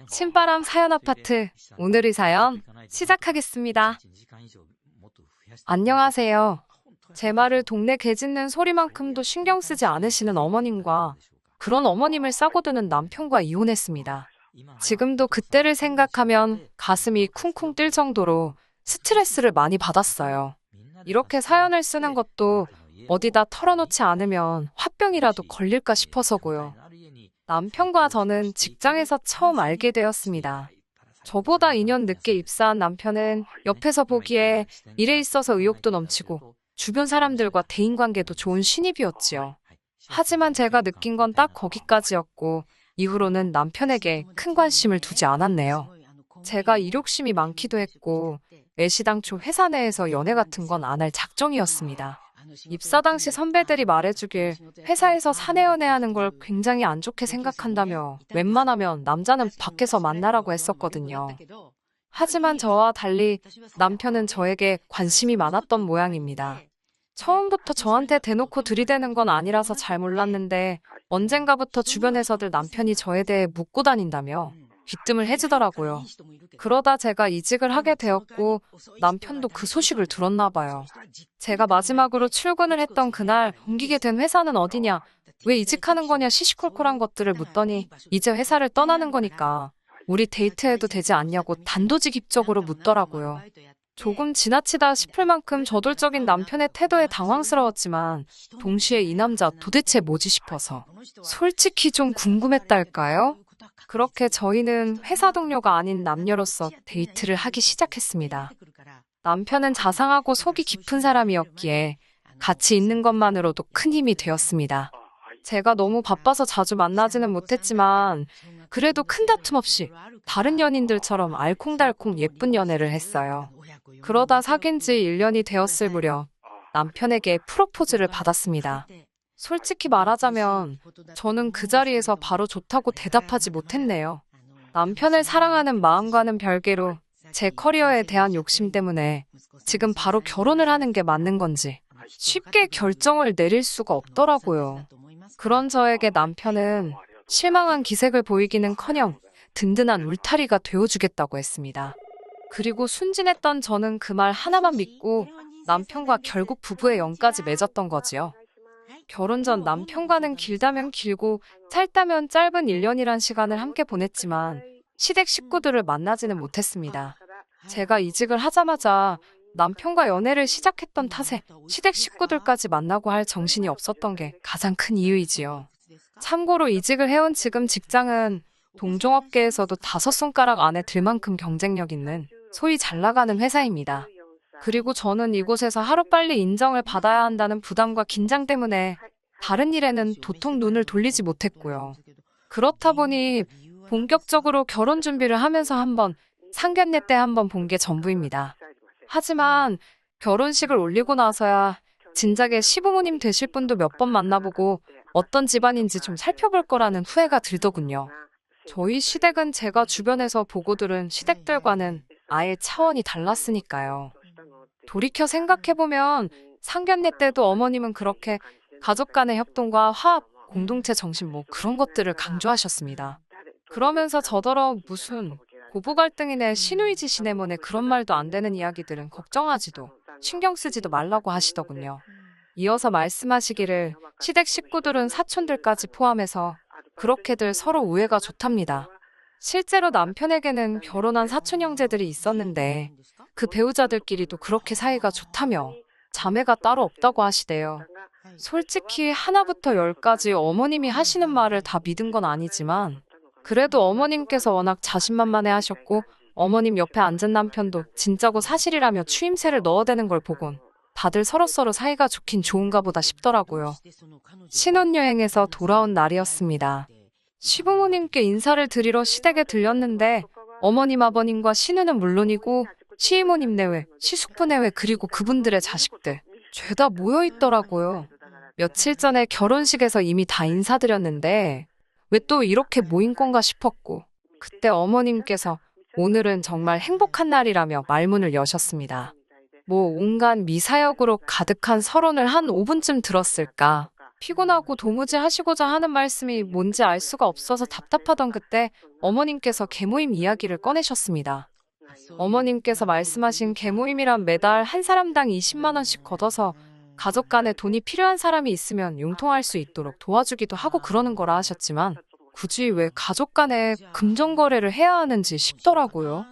신바람 사연 아파트, 오늘의 사연 시작하겠습니다. 안녕하세요. 제 말을 동네 개 짖는 소리만큼도 신경 쓰지 않으시는 어머님과 그런 어머님을 싸고드는 남편과 이혼했습니다. 지금도 그때를 생각하면 가슴이 쿵쿵 뛸 정도로 스트레스를 많이 받았어요. 이렇게 사연을 쓰는 것도 어디다 털어놓지 않으면 화병이라도 걸릴까 싶어서고요. 남편과 저는 직장에서 처음 알게 되었습니다. 저보다 2년 늦게 입사한 남편은 옆에서 보기에 일에 있어서 의욕도 넘치고 주변 사람들과 대인관계도 좋은 신입이었지요. 하지만 제가 느낀 건 딱 거기까지였고 이후로는 남편에게 큰 관심을 두지 않았네요. 제가 이욕심이 많기도 했고 애시당초 회사 내에서 연애 같은 건 안 할 작정이었습니다. 입사 당시 선배들이 말해주길 회사에서 사내 연애하는 걸 굉장히 안 좋게 생각한다며 웬만하면 남자는 밖에서 만나라고 했었거든요. 하지만 저와 달리 남편은 저에게 관심이 많았던 모양입니다. 처음부터 저한테 대놓고 들이대는 건 아니라서 잘 몰랐는데 언젠가부터 주변에서들 남편이 저에 대해 묻고 다닌다며 귀뜸을 해주더라고요. 그러다 제가 이직을 하게 되었고 남편도 그 소식을 들었나 봐요. 제가 마지막으로 출근을 했던 그날 옮기게 된 회사는 어디냐, 왜 이직하는 거냐 시시콜콜한 것들을 묻더니 이제 회사를 떠나는 거니까 우리 데이트해도 되지 않냐고 단도직입적으로 묻더라고요. 조금 지나치다 싶을 만큼 저돌적인 남편의 태도에 당황스러웠지만 동시에 이 남자 도대체 뭐지 싶어서 솔직히 좀 궁금했달까요? 그렇게 저희는 회사 동료가 아닌 남녀로서 데이트를 하기 시작했습니다. 남편은 자상하고 속이 깊은 사람이었기에 같이 있는 것만으로도 큰 힘이 되었습니다. 제가 너무 바빠서 자주 만나지는 못했지만 그래도 큰 다툼 없이 다른 연인들처럼 알콩달콩 예쁜 연애를 했어요. 그러다 사귄 지 1년이 되었을 무렵 남편에게 프로포즈를 받았습니다. 솔직히 말하자면 저는 그 자리에서 바로 좋다고 대답하지 못했네요. 남편을 사랑하는 마음과는 별개로 제 커리어에 대한 욕심 때문에 지금 바로 결혼을 하는 게 맞는 건지 쉽게 결정을 내릴 수가 없더라고요. 그런 저에게 남편은 실망한 기색을 보이기는커녕 든든한 울타리가 되어주겠다고 했습니다. 그리고 순진했던 저는 그 말 하나만 믿고 남편과 결국 부부의 연까지 맺었던 거지요. 결혼 전 남편과는 길다면 길고 짧다면 짧은 1년이란 시간을 함께 보냈지만 시댁 식구들을 만나지는 못했습니다. 제가 이직을 하자마자 남편과 연애를 시작했던 탓에 시댁 식구들까지 만나고 할 정신이 없었던 게 가장 큰 이유이지요. 참고로 이직을 해온 지금 직장은 동종업계에서도 5손가락 안에 들 만큼 경쟁력 있는 소위 잘 나가는 회사입니다. 그리고 저는 이곳에서 하루빨리 인정을 받아야 한다는 부담과 긴장 때문에 다른 일에는 도통 눈을 돌리지 못했고요. 그렇다 보니 본격적으로 결혼 준비를 하면서 한번 상견례 때 한번 본 게 전부입니다. 하지만 결혼식을 올리고 나서야 진작에 시부모님 되실 분도 몇 번 만나보고 어떤 집안인지 좀 살펴볼 거라는 후회가 들더군요. 저희 시댁은 제가 주변에서 보고 들은 시댁들과는 아예 차원이 달랐으니까요. 돌이켜 생각해보면 상견례 때도 어머님은 그렇게 가족 간의 협동과 화합, 공동체 정신 뭐 그런 것들을 강조하셨습니다. 그러면서 저더러 무슨 고부 갈등이네 시누이지 시네모네 그런 말도 안 되는 이야기들은 걱정하지도 신경 쓰지도 말라고 하시더군요. 이어서 말씀하시기를 시댁 식구들은 사촌들까지 포함해서 그렇게들 서로 우애가 좋답니다. 실제로 남편에게는 결혼한 사촌 형제들이 있었는데 그 배우자들끼리도 그렇게 사이가 좋다며 자매가 따로 없다고 하시대요. 솔직히 하나부터 열까지 어머님이 하시는 말을 다 믿은 건 아니지만 그래도 어머님께서 워낙 자신만만해 하셨고 어머님 옆에 앉은 남편도 진짜고 사실이라며 추임새를 넣어대는 걸 보곤 다들 서로서로 사이가 좋긴 좋은가 보다 싶더라고요. 신혼여행에서 돌아온 날이었습니다. 시부모님께 인사를 드리러 시댁에 들렸는데 어머님 아버님과 시누는 물론이고 시이모님 내외, 시숙부 내외 그리고 그분들의 자식들 죄다 모여있더라고요. 며칠 전에 결혼식에서 이미 다 인사드렸는데 왜 또 이렇게 모인 건가 싶었고 그때 어머님께서 오늘은 정말 행복한 날이라며 말문을 여셨습니다. 뭐 온갖 미사역으로 가득한 서론을 한 5분쯤 들었을까. 피곤하고 도무지 하시고자 하는 말씀이 뭔지 알 수가 없어서 답답하던 그때 어머님께서 개모임 이야기를 꺼내셨습니다. 어머님께서 말씀하신 개모임이란 매달 한 사람당 20만 원씩 걷어서 가족 간에 돈이 필요한 사람이 있으면 융통할 수 있도록 도와주기도 하고 그러는 거라 하셨지만 굳이 왜 가족 간에 금전거래를 해야 하는지 싶더라고요.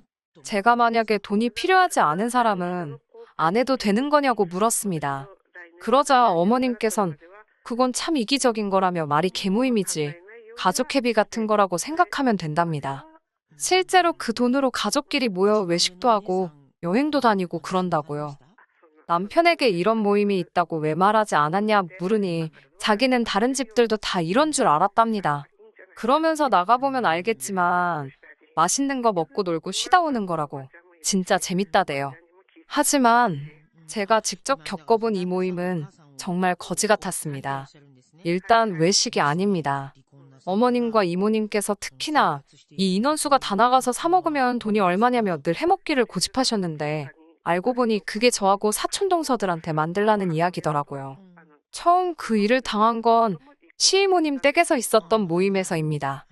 제가 만약에 돈이 필요하지 않은 사람은 안 해도 되는 거냐고 물었습니다. 그러자 어머님께선 그건 참 이기적인 거라며 말이 개모임이지 가족 회비 같은 거라고 생각하면 된답니다. 실제로 그 돈으로 가족끼리 모여 외식도 하고 여행도 다니고 그런다고요. 남편에게 이런 모임이 있다고 왜 말하지 않았냐 물으니 자기는 다른 집들도 다 이런 줄 알았답니다. 그러면서 나가보면 알겠지만 맛있는 거 먹고 놀고 쉬다 오는 거라고 진짜 재밌다대요. 하지만 제가 직접 겪어본 이 모임은 정말 거지 같았습니다. 일단 외식이 아닙니다. 어머님과 이모님께서 특히나 이 인원수가 다 나가서 사 먹으면 돈이 얼마냐며 늘 해먹기를 고집하셨는데 알고 보니 그게 저하고 사촌동서들한테 만들라는 이야기더라고요. 처음 그 일을 당한 건 시이모님 댁에서 있었던 모임에서입니다.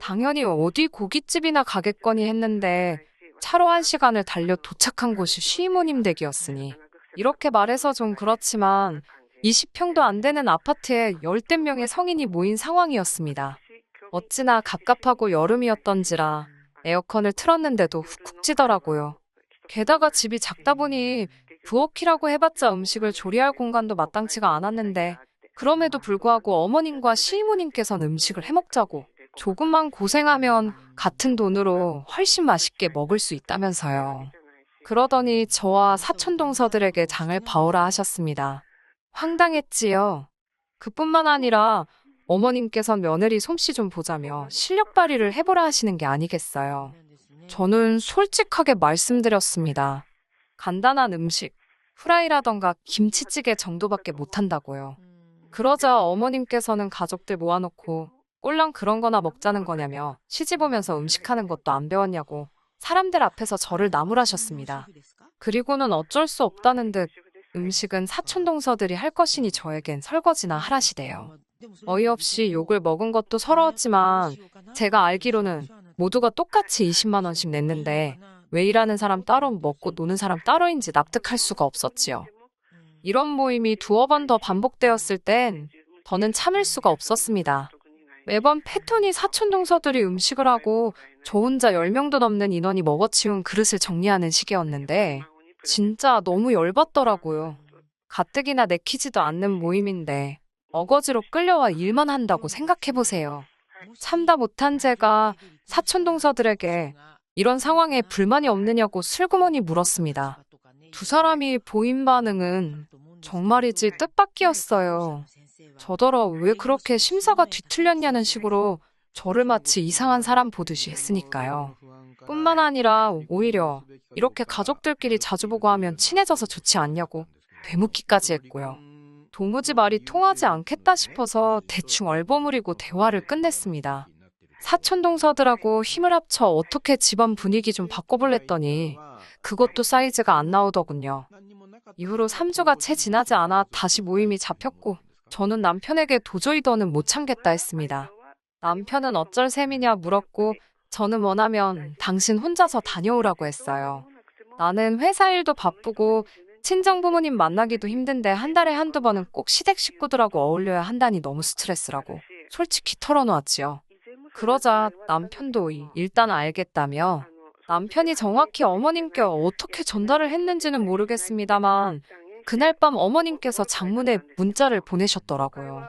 당연히 어디 고깃집이나 가겠거니 했는데 차로 1시간을 달려 도착한 곳이 시이모님 댁이었으니 이렇게 말해서 좀 그렇지만 20평도 안 되는 아파트에 열댓 명의 성인이 모인 상황이었습니다. 어찌나 갑갑하고 여름이었던지라 에어컨을 틀었는데도 훅훅 찌더라고요. 게다가 집이 작다 보니 부엌이라고 해봤자 음식을 조리할 공간도 마땅치가 않았는데 그럼에도 불구하고 어머님과 시이모님께서는 음식을 해먹자고 조금만 고생하면 같은 돈으로 훨씬 맛있게 먹을 수 있다면서요. 그러더니 저와 사촌동서들에게 장을 봐오라 하셨습니다. 황당했지요. 그뿐만 아니라 어머님께선 며느리 솜씨 좀 보자며 실력 발휘를 해보라 하시는 게 아니겠어요. 저는 솔직하게 말씀드렸습니다. 간단한 음식, 후라이라던가 김치찌개 정도밖에 못한다고요. 그러자 어머님께서는 가족들 모아놓고 꼴랑 그런 거나 먹자는 거냐며 시집 오면서 음식하는 것도 안 배웠냐고 사람들 앞에서 저를 나무라셨습니다. 그리고는 어쩔 수 없다는 듯 음식은 사촌동서들이 할 것이니 저에겐 설거지나 하라시대요. 어이없이 욕을 먹은 것도 서러웠지만 제가 알기로는 모두가 똑같이 20만 원씩 냈는데 왜 일하는 사람 따로 먹고 노는 사람 따로인지 납득할 수가 없었지요. 이런 모임이 두어 번 더 반복되었을 땐 더는 참을 수가 없었습니다. 매번 패턴이 사촌동서들이 음식을 하고 저 혼자 10명도 넘는 인원이 먹어치운 그릇을 정리하는 시기였는데 진짜 너무 열받더라고요. 가뜩이나 내키지도 않는 모임인데 어거지로 끌려와 일만 한다고 생각해보세요. 참다 못한 제가 사촌동서들에게 이런 상황에 불만이 없느냐고 슬그머니 물었습니다. 두 사람이 보인 반응은 정말이지 뜻밖이었어요. 저더러 왜 그렇게 심사가 뒤틀렸냐는 식으로 저를 마치 이상한 사람 보듯이 했으니까요. 뿐만 아니라 오히려 이렇게 가족들끼리 자주 보고 하면 친해져서 좋지 않냐고 되묻기까지 했고요. 도무지 말이 통하지 않겠다 싶어서 대충 얼버무리고 대화를 끝냈습니다. 사촌동서들하고 힘을 합쳐 어떻게 집안 분위기 좀 바꿔볼랬더니 그것도 사이즈가 안 나오더군요. 이후로 3주가 채 지나지 않아 다시 모임이 잡혔고 저는 남편에게 도저히 더는 못 참겠다 했습니다. 남편은 어쩔 셈이냐 물었고 저는 원하면 당신 혼자서 다녀오라고 했어요. 나는 회사 일도 바쁘고 친정부모님 만나기도 힘든데 한 달에 한두 번은 꼭 시댁 식구들하고 어울려야 한다니 너무 스트레스라고 솔직히 털어놓았지요. 그러자 남편도 일단 알겠다며 남편이 정확히 어머님께 어떻게 전달을 했는지는 모르겠습니다만 그날 밤 어머님께서 장문에 문자를 보내셨더라고요.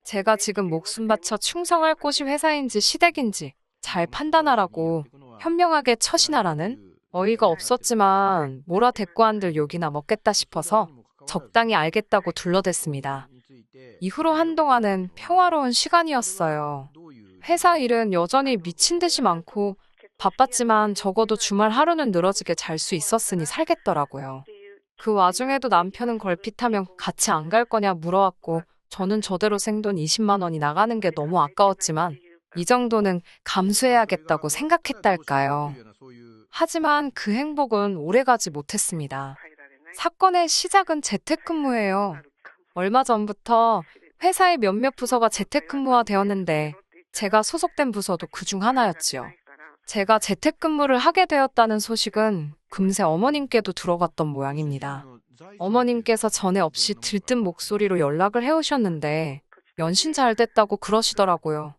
제가 지금 목숨 바쳐 충성할 곳이 회사인지 시댁인지 잘 판단하라고 현명하게 처신하라는 어이가 없었지만 몰아 대꾸한들 욕이나 먹겠다 싶어서 적당히 알겠다고 둘러댔습니다. 이후로 한동안은 평화로운 시간이었어요. 회사 일은 여전히 미친 듯이 많고 바빴지만 적어도 주말 하루는 늘어지게 잘 수 있었으니 살겠더라고요. 그 와중에도 남편은 걸핏하면 같이 안 갈 거냐 물어왔고 저는 저대로 생돈 20만 원이 나가는 게 너무 아까웠지만 이 정도는 감수해야겠다고 생각했달까요. 하지만 그 행복은 오래가지 못했습니다. 사건의 시작은 재택근무예요. 얼마 전부터 회사의 몇몇 부서가 재택근무화 되었는데 제가 소속된 부서도 그중 하나였지요. 제가 재택근무를 하게 되었다는 소식은 금세 어머님께도 들어갔던 모양입니다. 어머님께서 전에 없이 들뜬 목소리로 연락을 해오셨는데 연신 잘 됐다고 그러시더라고요.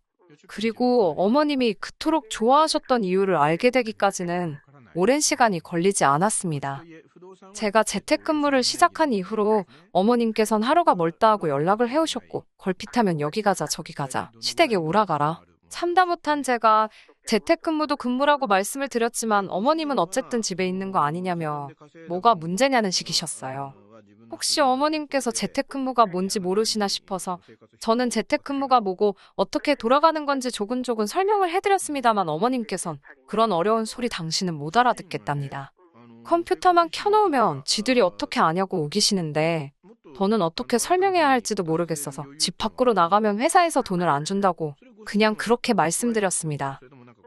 그리고 어머님이 그토록 좋아하셨던 이유를 알게 되기까지는 오랜 시간이 걸리지 않았습니다. 제가 재택근무를 시작한 이후로 어머님께선 하루가 멀다 하고 연락을 해오셨고 걸핏하면 여기 가자 저기 가자 시댁에 오라가라. 참다 못한 제가 재택근무도 근무라고 말씀을 드렸지만 어머님은 어쨌든 집에 있는 거 아니냐며 뭐가 문제냐는 식이셨어요. 혹시 어머님께서 재택근무가 뭔지 모르시나 싶어서 저는 재택근무가 뭐고 어떻게 돌아가는 건지 조근조근 설명을 해드렸습니다만 어머님께선 그런 어려운 소리 당신은 못 알아듣겠답니다. 컴퓨터만 켜놓으면 쥐들이 어떻게 아냐고 우기시는데 저는 어떻게 설명해야 할지도 모르겠어서 집 밖으로 나가면 회사에서 돈을 안 준다고 그냥 그렇게 말씀드렸습니다.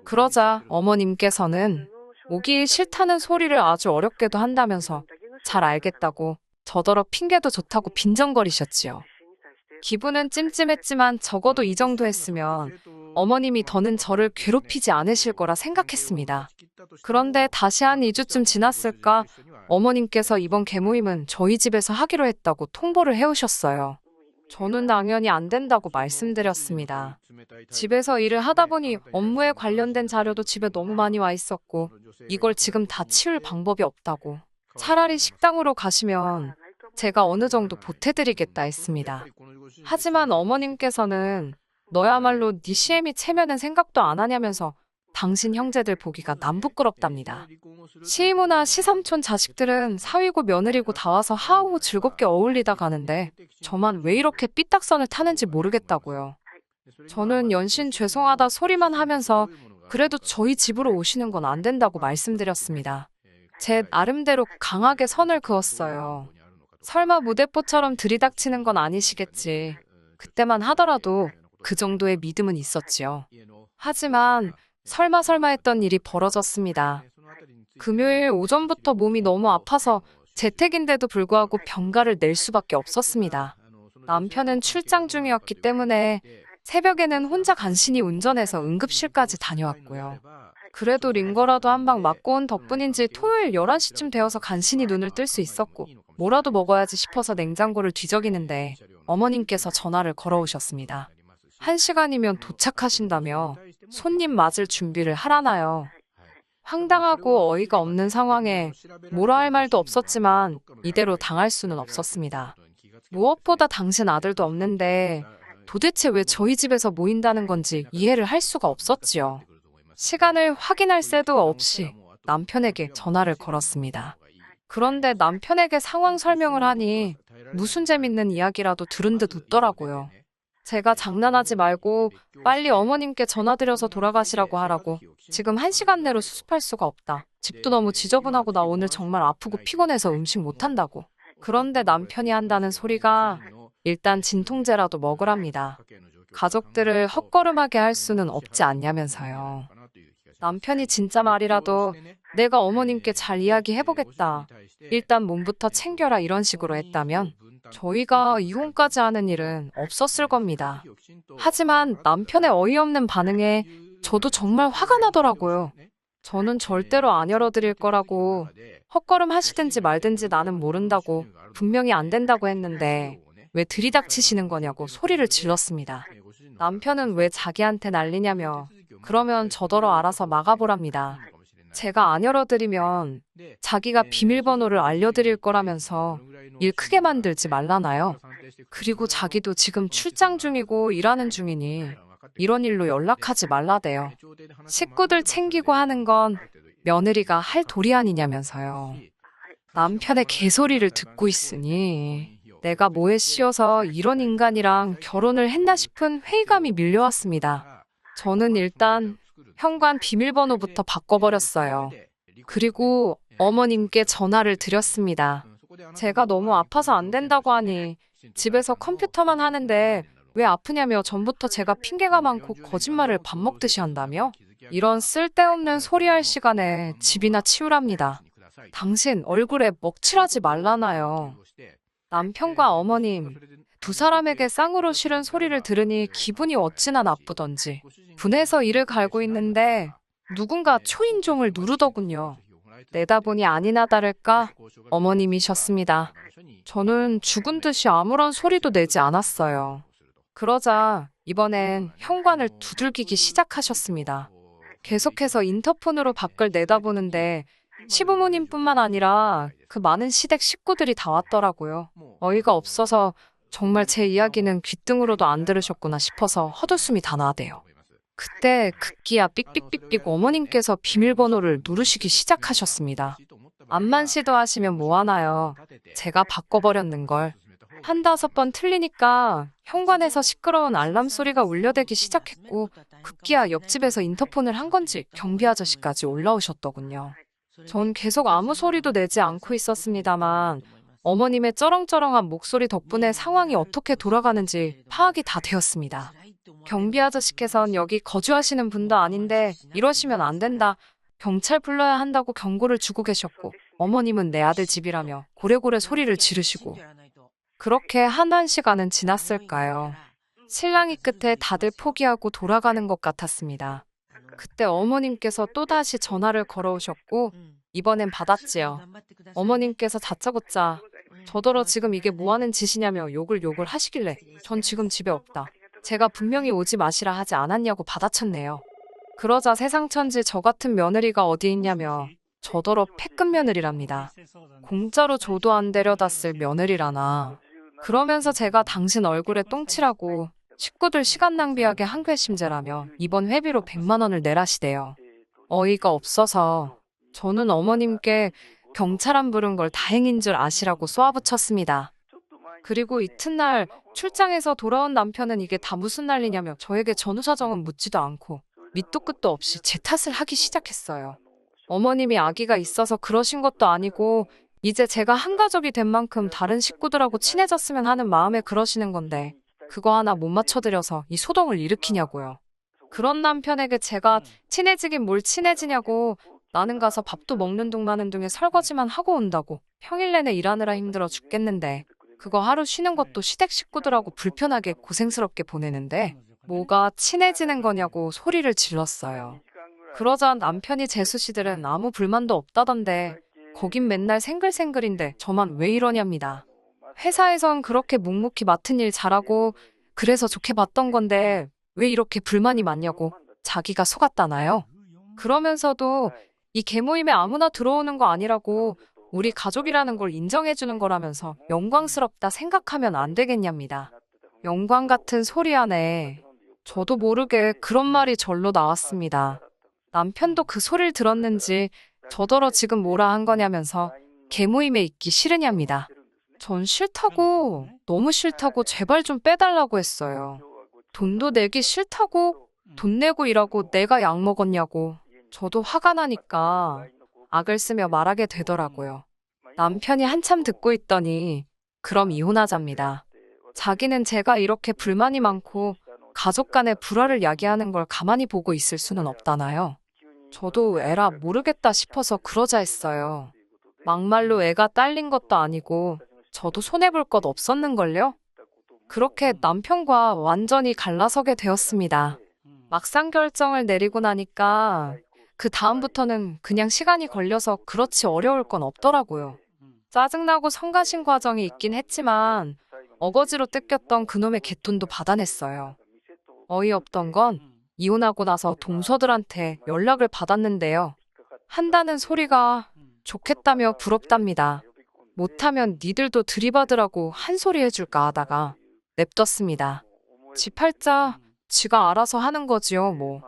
그러자 어머님께서는 오기 싫다는 소리를 아주 어렵게도 한다면서 잘 알겠다고 저더러 핑계도 좋다고 빈정거리셨지요. 기분은 찜찜했지만 적어도 이 정도 했으면 어머님이 더는 저를 괴롭히지 않으실 거라 생각했습니다. 그런데 다시 한 2주쯤 지났을까 어머님께서 이번 개모임은 저희 집에서 하기로 했다고 통보를 해오셨어요. 저는 당연히 안 된다고 말씀드렸습니다. 집에서 일을 하다 보니 업무에 관련된 자료도 집에 너무 많이 와 있었고 이걸 지금 다 치울 방법이 없다고. 차라리 식당으로 가시면 제가 어느 정도 보태드리겠다 했습니다. 하지만 어머님께서는 너야말로 네 시애미 체면은 생각도 안 하냐면서 당신 형제들 보기가 남부끄럽답니다. 시이모나 시삼촌 자식들은 사위고 며느리고 다 와서 하하호 즐겁게 어울리다 가는데 저만 왜 이렇게 삐딱선을 타는지 모르겠다고요. 저는 연신 죄송하다 소리만 하면서 그래도 저희 집으로 오시는 건 안 된다고 말씀드렸습니다. 제 나름대로 강하게 선을 그었어요. 설마 무대뽀처럼 들이닥치는 건 아니시겠지. 그때만 하더라도 그 정도의 믿음은 있었지요. 하지만 설마 했던 일이 벌어졌습니다. 금요일 오전부터 몸이 너무 아파서 재택인데도 불구하고 병가를 낼 수밖에 없었습니다. 남편은 출장 중이었기 때문에 새벽에는 혼자 간신히 운전해서 응급실까지 다녀왔고요. 그래도 링거라도 한 방 맞고 온 덕분인지 토요일 11시쯤 되어서 간신히 눈을 뜰 수 있었고 뭐라도 먹어야지 싶어서 냉장고를 뒤적이는데 어머님께서 전화를 걸어오셨습니다. 1시간이면 도착하신다며 손님 맞을 준비를 하라나요. 황당하고 어이가 없는 상황에 뭐라 할 말도 없었지만 이대로 당할 수는 없었습니다. 무엇보다 당신 아들도 없는데 도대체 왜 저희 집에서 모인다는 건지 이해를 할 수가 없었지요. 시간을 확인할 새도 없이 남편에게 전화를 걸었습니다. 그런데 남편에게 상황 설명을 하니 무슨 재밌는 이야기라도 들은 듯 웃더라고요. 제가 장난하지 말고 빨리 어머님께 전화드려서 돌아가시라고 하라고. 지금 1시간 내로 수습할 수가 없다. 집도 너무 지저분하고 나 오늘 정말 아프고 피곤해서 음식 못한다고. 그런데 남편이 한다는 소리가 일단 진통제라도 먹으랍니다. 가족들을 헛걸음하게 할 수는 없지 않냐면서요. 남편이 진짜 말이라도 내가 어머님께 잘 이야기해보겠다. 일단 몸부터 챙겨라 이런 식으로 했다면 저희가 이혼까지 하는 일은 없었을 겁니다. 하지만 남편의 어이없는 반응에 저도 정말 화가 나더라고요. 저는 절대로 안 열어드릴 거라고 헛걸음 하시든지 말든지 나는 모른다고 분명히 안 된다고 했는데 왜 들이닥치시는 거냐고 소리를 질렀습니다. 남편은 왜 자기한테 난리냐며 그러면 저더러 알아서 막아보랍니다. 제가 안 열어드리면 자기가 비밀번호를 알려드릴 거라면서 일 크게 만들지 말라나요. 그리고 자기도 지금 출장 중이고 일하는 중이니 이런 일로 연락하지 말라대요. 식구들 챙기고 하는 건 며느리가 할 도리 아니냐면서요. 남편의 개소리를 듣고 있으니 내가 뭐에 씌어서 이런 인간이랑 결혼을 했나 싶은 회의감이 밀려왔습니다. 저는 일단 현관 비밀번호부터 바꿔버렸어요. 그리고 어머님께 전화를 드렸습니다. 제가 너무 아파서 안 된다고 하니 집에서 컴퓨터만 하는데 왜 아프냐며 전부터 제가 핑계가 많고 거짓말을 밥 먹듯이 한다며? 이런 쓸데없는 소리할 시간에 집이나 치우랍니다. 당신 얼굴에 먹칠하지 말라나요. 남편과 어머님 두 사람에게 쌍으로 싫은 소리를 들으니 기분이 어찌나 나쁘던지 분해서 이를 갈고 있는데 누군가 초인종을 누르더군요. 내다보니 아니나 다를까 어머님이셨습니다. 저는 죽은 듯이 아무런 소리도 내지 않았어요. 그러자 이번엔 현관을 두들기기 시작하셨습니다. 계속해서 인터폰으로 밖을 내다보는데 시부모님뿐만 아니라 그 많은 시댁 식구들이 다 왔더라고요. 어이가 없어서 정말 제 이야기는 귓등으로도 안 들으셨구나 싶어서 헛웃음이 다 나대요. 그때 급기야 삑삑삑삑 어머님께서 비밀번호를 누르시기 시작하셨습니다. 암만 시도하시면 뭐하나요? 제가 바꿔버렸는걸. 한다섯 번 틀리니까 현관에서 시끄러운 알람 소리가 울려대기 시작했고 급기야 옆집에서 인터폰을 한 건지 경비 아저씨까지 올라오셨더군요. 전 계속 아무 소리도 내지 않고 있었습니다만 어머님의 쩌렁쩌렁한 목소리 덕분에 상황이 어떻게 돌아가는지 파악이 다 되었습니다. 경비 아저씨께선 여기 거주하시는 분도 아닌데 이러시면 안 된다. 경찰 불러야 한다고 경고를 주고 계셨고 어머님은 내 아들 집이라며 고래고래 소리를 지르시고 그렇게 한 시간은 지났을까요? 신랑이 끝에 다들 포기하고 돌아가는 것 같았습니다. 그때 어머님께서 또다시 전화를 걸어오셨고 이번엔 받았지요. 어머님께서 다짜고짜 저더러 지금 이게 뭐하는 짓이냐며 욕을 하시길래 전 지금 집에 없다. 제가 분명히 오지 마시라 하지 않았냐고 받아쳤네요. 그러자 세상천지 저 같은 며느리가 어디 있냐며 저더러 패급 며느리랍니다. 공짜로 줘도 안 데려다 쓸 며느리라나. 그러면서 제가 당신 얼굴에 똥칠하고 식구들 시간 낭비하게 한괘심재라며 이번 회비로 100만 원을 내라시대요. 어이가 없어서 저는 어머님께 경찰 안 부른 걸 다행인 줄 아시라고 쏘아붙였습니다. 그리고 이튿날 출장에서 돌아온 남편은 이게 다 무슨 난리냐며 저에게 전후 사정은 묻지도 않고 밑도 끝도 없이 제 탓을 하기 시작했어요. 어머님이 아기가 있어서 그러신 것도 아니고 이제 제가 한 가족이 된 만큼 다른 식구들하고 친해졌으면 하는 마음에 그러시는 건데 그거 하나 못 맞춰드려서 이 소동을 일으키냐고요. 그런 남편에게 제가 친해지긴 뭘 친해지냐고 나는 가서 밥도 먹는 둥 마는 둥에 설거지만 하고 온다고 평일 내내 일하느라 힘들어 죽겠는데 그거 하루 쉬는 것도 시댁 식구들하고 불편하게 고생스럽게 보내는데 뭐가 친해지는 거냐고 소리를 질렀어요. 그러자 남편이 재수씨들은 아무 불만도 없다던데 거긴 맨날 생글생글인데 저만 왜 이러냐입니다. 회사에선 그렇게 묵묵히 맡은 일 잘하고 그래서 좋게 봤던 건데 왜 이렇게 불만이 많냐고 자기가 속았다나요? 그러면서도 이 개모임에 아무나 들어오는 거 아니라고 우리 가족이라는 걸 인정해주는 거라면서 영광스럽다 생각하면 안 되겠냐입니다. 영광 같은 소리 안에 저도 모르게 그런 말이 절로 나왔습니다. 남편도 그 소리를 들었는지 저더러 지금 뭐라 한 거냐면서 개모임에 있기 싫으냐입니다. 전 싫다고, 너무 싫다고 제발 좀 빼달라고 했어요. 돈도 내기 싫다고 돈 내고 일하고 내가 약 먹었냐고. 저도 화가 나니까 악을 쓰며 말하게 되더라고요. 남편이 한참 듣고 있더니 그럼 이혼하자입니다. 자기는 제가 이렇게 불만이 많고 가족 간의 불화를 야기하는 걸 가만히 보고 있을 수는 없다나요. 저도 에라 모르겠다 싶어서 그러자 했어요. 막말로 애가 딸린 것도 아니고 저도 손해볼 것 없었는걸요? 그렇게 남편과 완전히 갈라서게 되었습니다. 막상 결정을 내리고 나니까 그 다음부터는 그냥 시간이 걸려서 그렇지 어려울 건 없더라고요. 짜증나고 성가신 과정이 있긴 했지만 어거지로 뜯겼던 그놈의 갯돈도 받아냈어요. 어이없던 건 이혼하고 나서 동서들한테 연락을 받았는데요. 한다는 소리가 좋겠다며 부럽답니다. 못하면 니들도 들이받으라고 한 소리 해줄까 하다가 냅뒀습니다. 지 팔자 지가 알아서 하는 거지요 뭐.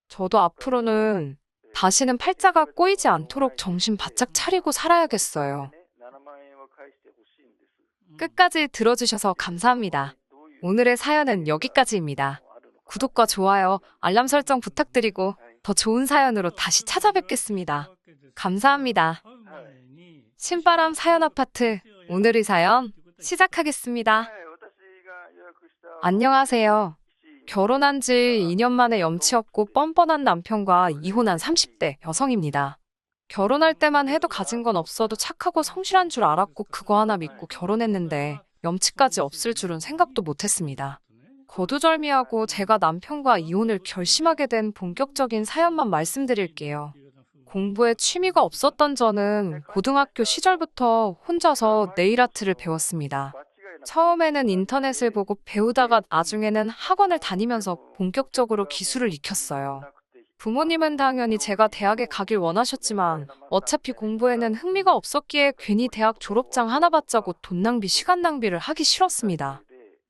저도 앞으로는 다시는 팔자가 꼬이지 않도록 정신 바짝 차리고 살아야겠어요. 끝까지 들어주셔서 감사합니다. 오늘의 사연은 여기까지입니다. 구독과 좋아요, 알람 설정 부탁드리고 더 좋은 사연으로 다시 찾아뵙겠습니다. 감사합니다. 신바람 사연 아파트 오늘의 사연 시작하겠습니다. 안녕하세요. 결혼한 지 2년 만에 염치 없고 뻔뻔한 남편과 이혼한 30대 여성입니다. 결혼할 때만 해도 가진 건 없어도 착하고 성실한 줄 알았고 그거 하나 믿고 결혼했는데 염치까지 없을 줄은 생각도 못했습니다. 거두절미하고 제가 남편과 이혼을 결심하게 된 본격적인 사연만 말씀드릴게요. 공부에 취미가 없었던 저는 고등학교 시절부터 혼자서 네일아트를 배웠습니다. 처음에는 인터넷을 보고 배우다가 나중에는 학원을 다니면서 본격적으로 기술을 익혔어요. 부모님은 당연히 제가 대학에 가길 원하셨지만 어차피 공부에는 흥미가 없었기에 괜히 대학 졸업장 하나 받자고 돈 낭비, 시간 낭비를 하기 싫었습니다.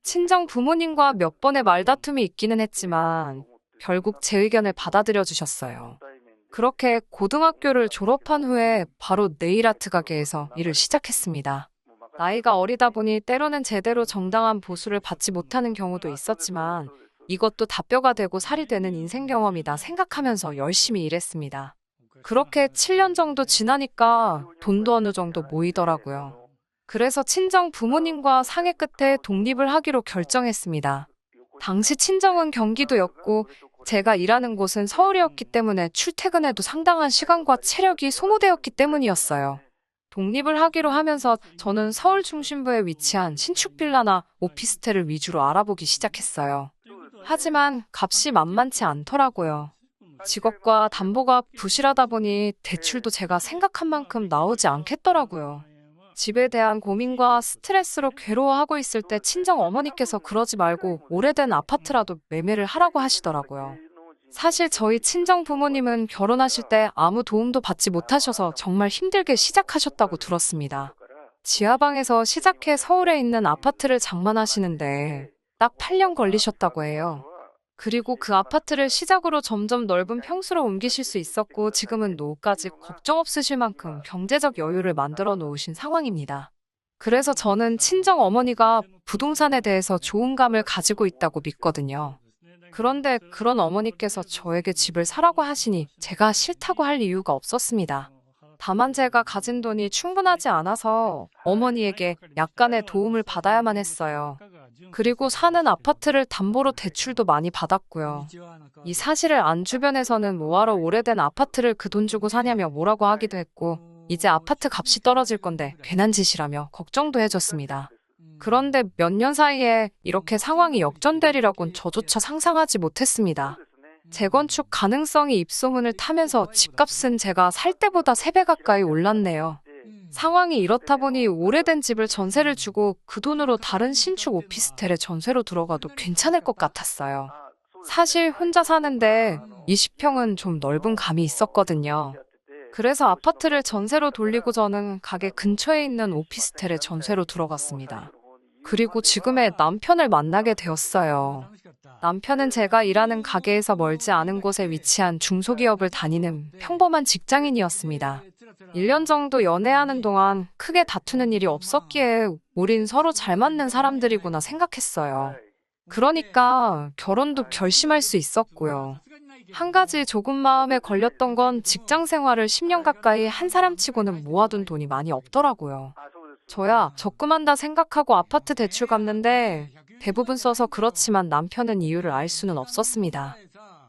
친정 부모님과 몇 번의 말다툼이 있기는 했지만 결국 제 의견을 받아들여 주셨어요. 그렇게 고등학교를 졸업한 후에 바로 네일아트 가게에서 일을 시작했습니다. 나이가 어리다 보니 때로는 제대로 정당한 보수를 받지 못하는 경우도 있었지만 이것도 다 뼈가 되고 살이 되는 인생 경험이다 생각하면서 열심히 일했습니다. 그렇게 7년 정도 지나니까 돈도 어느 정도 모이더라고요. 그래서 친정 부모님과 상의 끝에 독립을 하기로 결정했습니다. 당시 친정은 경기도였고 제가 일하는 곳은 서울이었기 때문에 출퇴근에도 상당한 시간과 체력이 소모되었기 때문이었어요. 독립을 하기로 하면서 저는 서울 중심부에 위치한 신축 빌라나 오피스텔을 위주로 알아보기 시작했어요. 하지만 값이 만만치 않더라고요. 직업과 담보가 부실하다 보니 대출도 제가 생각한 만큼 나오지 않겠더라고요. 집에 대한 고민과 스트레스로 괴로워하고 있을 때 친정 어머니께서 그러지 말고 오래된 아파트라도 매매를 하라고 하시더라고요. 사실 저희 친정 부모님은 결혼하실 때 아무 도움도 받지 못하셔서 정말 힘들게 시작하셨다고 들었습니다. 지하방에서 시작해 서울에 있는 아파트를 장만하시는데 딱 8년 걸리셨다고 해요. 그리고 그 아파트를 시작으로 점점 넓은 평수로 옮기실 수 있었고 지금은 노후까지 걱정 없으실 만큼 경제적 여유를 만들어 놓으신 상황입니다. 그래서 저는 친정 어머니가 부동산에 대해서 좋은 감을 가지고 있다고 믿거든요. 그런데 그런 어머니께서 저에게 집을 사라고 하시니 제가 싫다고 할 이유가 없었습니다. 다만 제가 가진 돈이 충분하지 않아서 어머니에게 약간의 도움을 받아야만 했어요. 그리고 사는 아파트를 담보로 대출도 많이 받았고요. 이 사실을 안 주변에서는 뭐하러 오래된 아파트를 그 돈 주고 사냐며 뭐라고 하기도 했고 이제 아파트 값이 떨어질 건데 괜한 짓이라며 걱정도 해줬습니다. 그런데 몇 년 사이에 이렇게 상황이 역전되리라곤 저조차 상상하지 못했습니다. 재건축 가능성이 입소문을 타면서 집값은 제가 살 때보다 3배 가까이 올랐네요. 상황이 이렇다 보니 오래된 집을 전세를 주고 그 돈으로 다른 신축 오피스텔에 전세로 들어가도 괜찮을 것 같았어요. 사실 혼자 사는데 20평은 좀 넓은 감이 있었거든요. 그래서 아파트를 전세로 돌리고 저는 가게 근처에 있는 오피스텔에 전세로 들어갔습니다. 그리고 지금의 남편을 만나게 되었어요. 남편은 제가 일하는 가게에서 멀지 않은 곳에 위치한 중소기업을 다니는 평범한 직장인이었습니다. 1년 정도 연애하는 동안 크게 다투는 일이 없었기에 우린 서로 잘 맞는 사람들이구나 생각했어요. 그러니까 결혼도 결심할 수 있었고요. 한 가지 조금 마음에 걸렸던 건 직장 생활을 10년 가까이 한 사람치고는 모아둔 돈이 많이 없더라고요. 저야 적금한다 생각하고 아파트 대출 갚는데 대부분 써서 그렇지만 남편은 이유를 알 수는 없었습니다.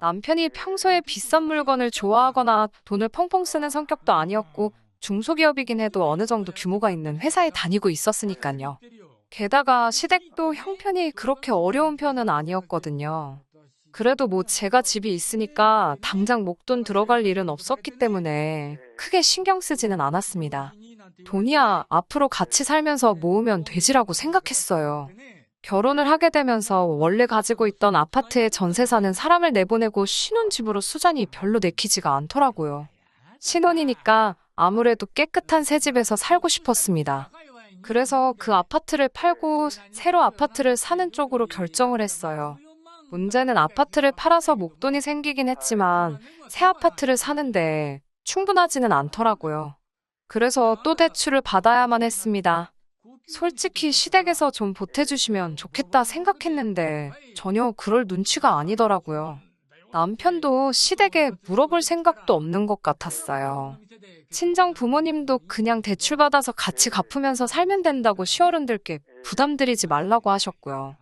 남편이 평소에 비싼 물건을 좋아하거나 돈을 펑펑 쓰는 성격도 아니었고 중소기업이긴 해도 어느 정도 규모가 있는 회사에 다니고 있었으니까요. 게다가 시댁도 형편이 그렇게 어려운 편은 아니었거든요. 그래도 뭐 제가 집이 있으니까 당장 목돈 들어갈 일은 없었기 때문에 크게 신경 쓰지는 않았습니다. 돈이야 앞으로 같이 살면서 모으면 되지라고 생각했어요. 결혼을 하게 되면서 원래 가지고 있던 아파트에 전세 사는 사람을 내보내고 신혼집으로 수잔이 별로 내키지가 않더라고요. 신혼이니까 아무래도 깨끗한 새 집에서 살고 싶었습니다. 그래서 그 아파트를 팔고 새로 아파트를 사는 쪽으로 결정을 했어요. 문제는 아파트를 팔아서 목돈이 생기긴 했지만 새 아파트를 사는데 충분하지는 않더라고요. 그래서 또 대출을 받아야만 했습니다. 솔직히 시댁에서 좀 보태주시면 좋겠다 생각했는데 전혀 그럴 눈치가 아니더라고요. 남편도 시댁에 물어볼 생각도 없는 것 같았어요. 친정 부모님도 그냥 대출받아서 같이 갚으면서 살면 된다고 시어른들께 부담드리지 말라고 하셨고요.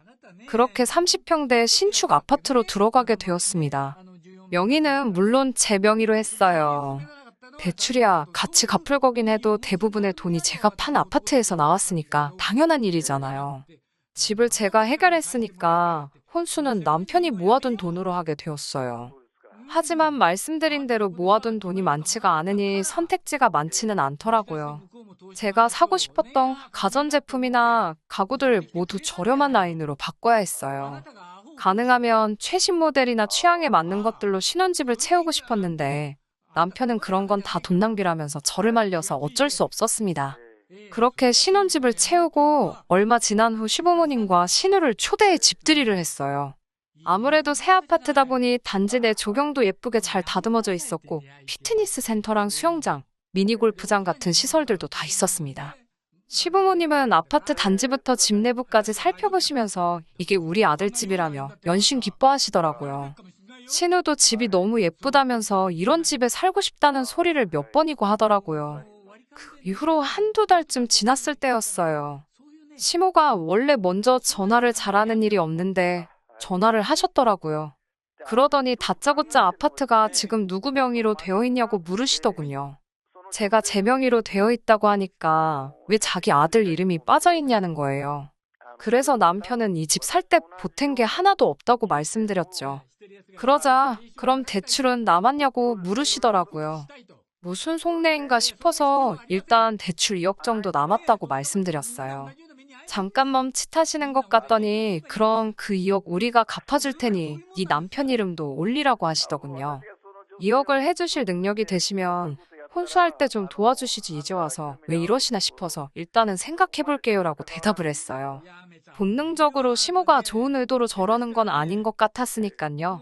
그렇게 30평대 신축 아파트로 들어가게 되었습니다. 명의는 물론 제 명의로 했어요. 대출이야 같이 갚을 거긴 해도 대부분의 돈이 제가 판 아파트에서 나왔으니까 당연한 일이잖아요. 집을 제가 해결했으니까 혼수는 남편이 모아둔 돈으로 하게 되었어요. 하지만 말씀드린 대로 모아둔 돈이 많지가 않으니 선택지가 많지는 않더라고요. 제가 사고 싶었던 가전제품이나 가구들 모두 저렴한 라인으로 바꿔야 했어요. 가능하면 최신 모델이나 취향에 맞는 것들로 신혼집을 채우고 싶었는데 남편은 그런 건 다 돈 낭비라면서 저를 말려서 어쩔 수 없었습니다. 그렇게 신혼집을 채우고 얼마 지난 후 시부모님과 신우를 초대해 집들이를 했어요. 아무래도 새 아파트다 보니 단지 내 조경도 예쁘게 잘 다듬어져 있었고 피트니스 센터랑 수영장, 미니 골프장 같은 시설들도 다 있었습니다. 시부모님은 아파트 단지부터 집 내부까지 살펴보시면서 이게 우리 아들 집이라며 연신 기뻐하시더라고요. 신우도 집이 너무 예쁘다면서 이런 집에 살고 싶다는 소리를 몇 번이고 하더라고요. 그 이후로 한두 달쯤 지났을 때였어요. 시모가 원래 먼저 전화를 잘하는 일이 없는데 전화를 하셨더라고요. 그러더니 다짜고짜 아파트가 지금 누구 명의로 되어 있냐고 물으시더군요. 제가 제 명의로 되어 있다고 하니까 왜 자기 아들 이름이 빠져 있냐는 거예요. 그래서 남편은 이 집 살 때 보탠 게 하나도 없다고 말씀드렸죠. 그러자 그럼 대출은 남았냐고 물으시더라고요. 무슨 속내인가 싶어서 일단 대출 2억 정도 남았다고 말씀드렸어요. 잠깐 멈칫하시는 것 같더니 그럼 그 2억 우리가 갚아줄 테니 네 남편 이름도 올리라고 하시더군요. 2억을 해주실 능력이 되시면 혼수할 때 좀 도와주시지 이제 와서 왜 이러시나 싶어서 일단은 생각해볼게요 라고 대답을 했어요. 본능적으로 시모가 좋은 의도로 저러는 건 아닌 것 같았으니까요.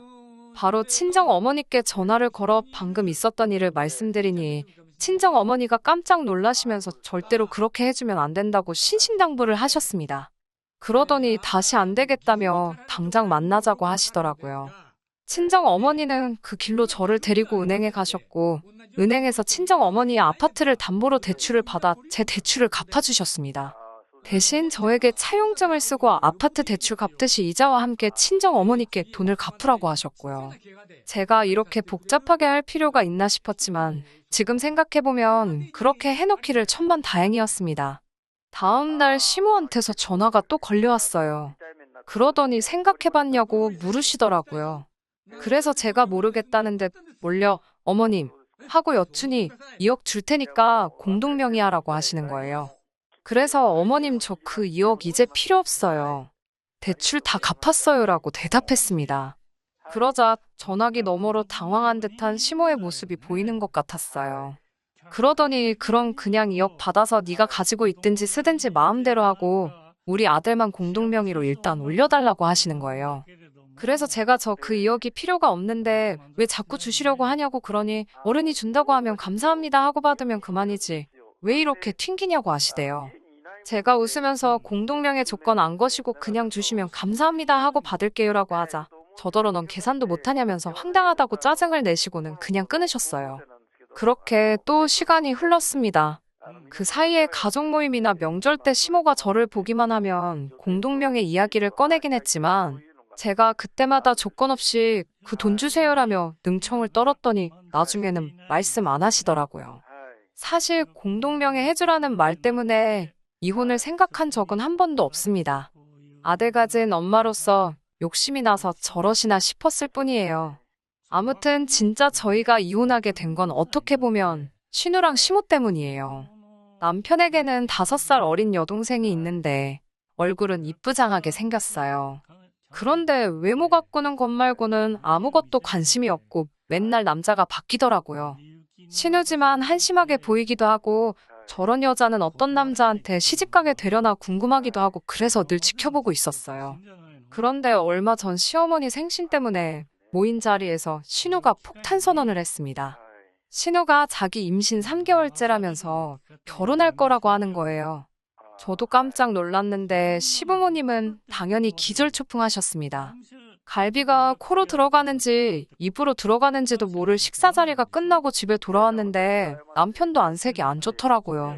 바로 친정 어머니께 전화를 걸어 방금 있었던 일을 말씀드리니 친정 어머니가 깜짝 놀라시면서 절대로 그렇게 해주면 안 된다고 신신당부를 하셨습니다. 그러더니 다시 안 되겠다며 당장 만나자고 하시더라고요. 친정 어머니는 그 길로 저를 데리고 은행에 가셨고 은행에서 친정 어머니의 아파트를 담보로 대출을 받아 제 대출을 갚아주셨습니다. 대신 저에게 차용증을 쓰고 아파트 대출 갚듯이 이자와 함께 친정 어머니께 돈을 갚으라고 하셨고요. 제가 이렇게 복잡하게 할 필요가 있나 싶었지만 지금 생각해보면 그렇게 해놓기를 천만다행이었습니다. 다음 날 시모한테서 전화가 또 걸려왔어요. 그러더니 생각해봤냐고 물으시더라고요. 그래서 제가 모르겠다는데 몰려 어머님 하고 여춘이 2억 줄 테니까 공동명의하라고 하시는 거예요. 그래서 어머님 저 그 2억 이제 필요 없어요. 대출 다 갚았어요라고 대답했습니다. 그러자 전화기 너머로 당황한 듯한 시모의 모습이 보이는 것 같았어요. 그러더니 그럼 그냥 2억 받아서 네가 가지고 있든지 쓰든지 마음대로 하고 우리 아들만 공동명의로 일단 올려달라고 하시는 거예요. 그래서 제가 저 그 2억이 필요가 없는데 왜 자꾸 주시려고 하냐고 그러니 어른이 준다고 하면 감사합니다 하고 받으면 그만이지. 왜 이렇게 튕기냐고 하시대요. 제가 웃으면서 공동명의 조건 안 거시고 그냥 주시면 감사합니다 하고 받을게요라고 하자 저더러 넌 계산도 못하냐면서 황당하다고 짜증을 내시고는 그냥 끊으셨어요. 그렇게 또 시간이 흘렀습니다. 그 사이에 가족 모임이나 명절 때 시모가 저를 보기만 하면 공동명의 이야기를 꺼내긴 했지만 제가 그때마다 조건 없이 그 돈 주세요라며 능청을 떨었더니 나중에는 말씀 안 하시더라고요. 사실 공동명의 해주라는 말 때문에 이혼을 생각한 적은 한 번도 없습니다. 아들 가진 엄마로서 욕심이 나서 저러시나 싶었을 뿐이에요. 아무튼 진짜 저희가 이혼하게 된 건 어떻게 보면 신우랑 시모 때문이에요. 남편에게는 5살 어린 여동생이 있는데 얼굴은 이쁘장하게 생겼어요. 그런데 외모 가꾸는 것 말고는 아무것도 관심이 없고 맨날 남자가 바뀌더라고요. 신우지만 한심하게 보이기도 하고 저런 여자는 어떤 남자한테 시집가게 되려나 궁금하기도 하고 그래서 늘 지켜보고 있었어요. 그런데 얼마 전 시어머니 생신 때문에 모인 자리에서 신우가 폭탄 선언을 했습니다. 신우가 자기 임신 3개월째라면서 결혼할 거라고 하는 거예요. 저도 깜짝 놀랐는데 시부모님은 당연히 기절초풍하셨습니다. 갈비가 코로 들어가는지 입으로 들어가는지도 모를 식사 자리가 끝나고 집에 돌아왔는데 남편도 안색이 안 좋더라고요.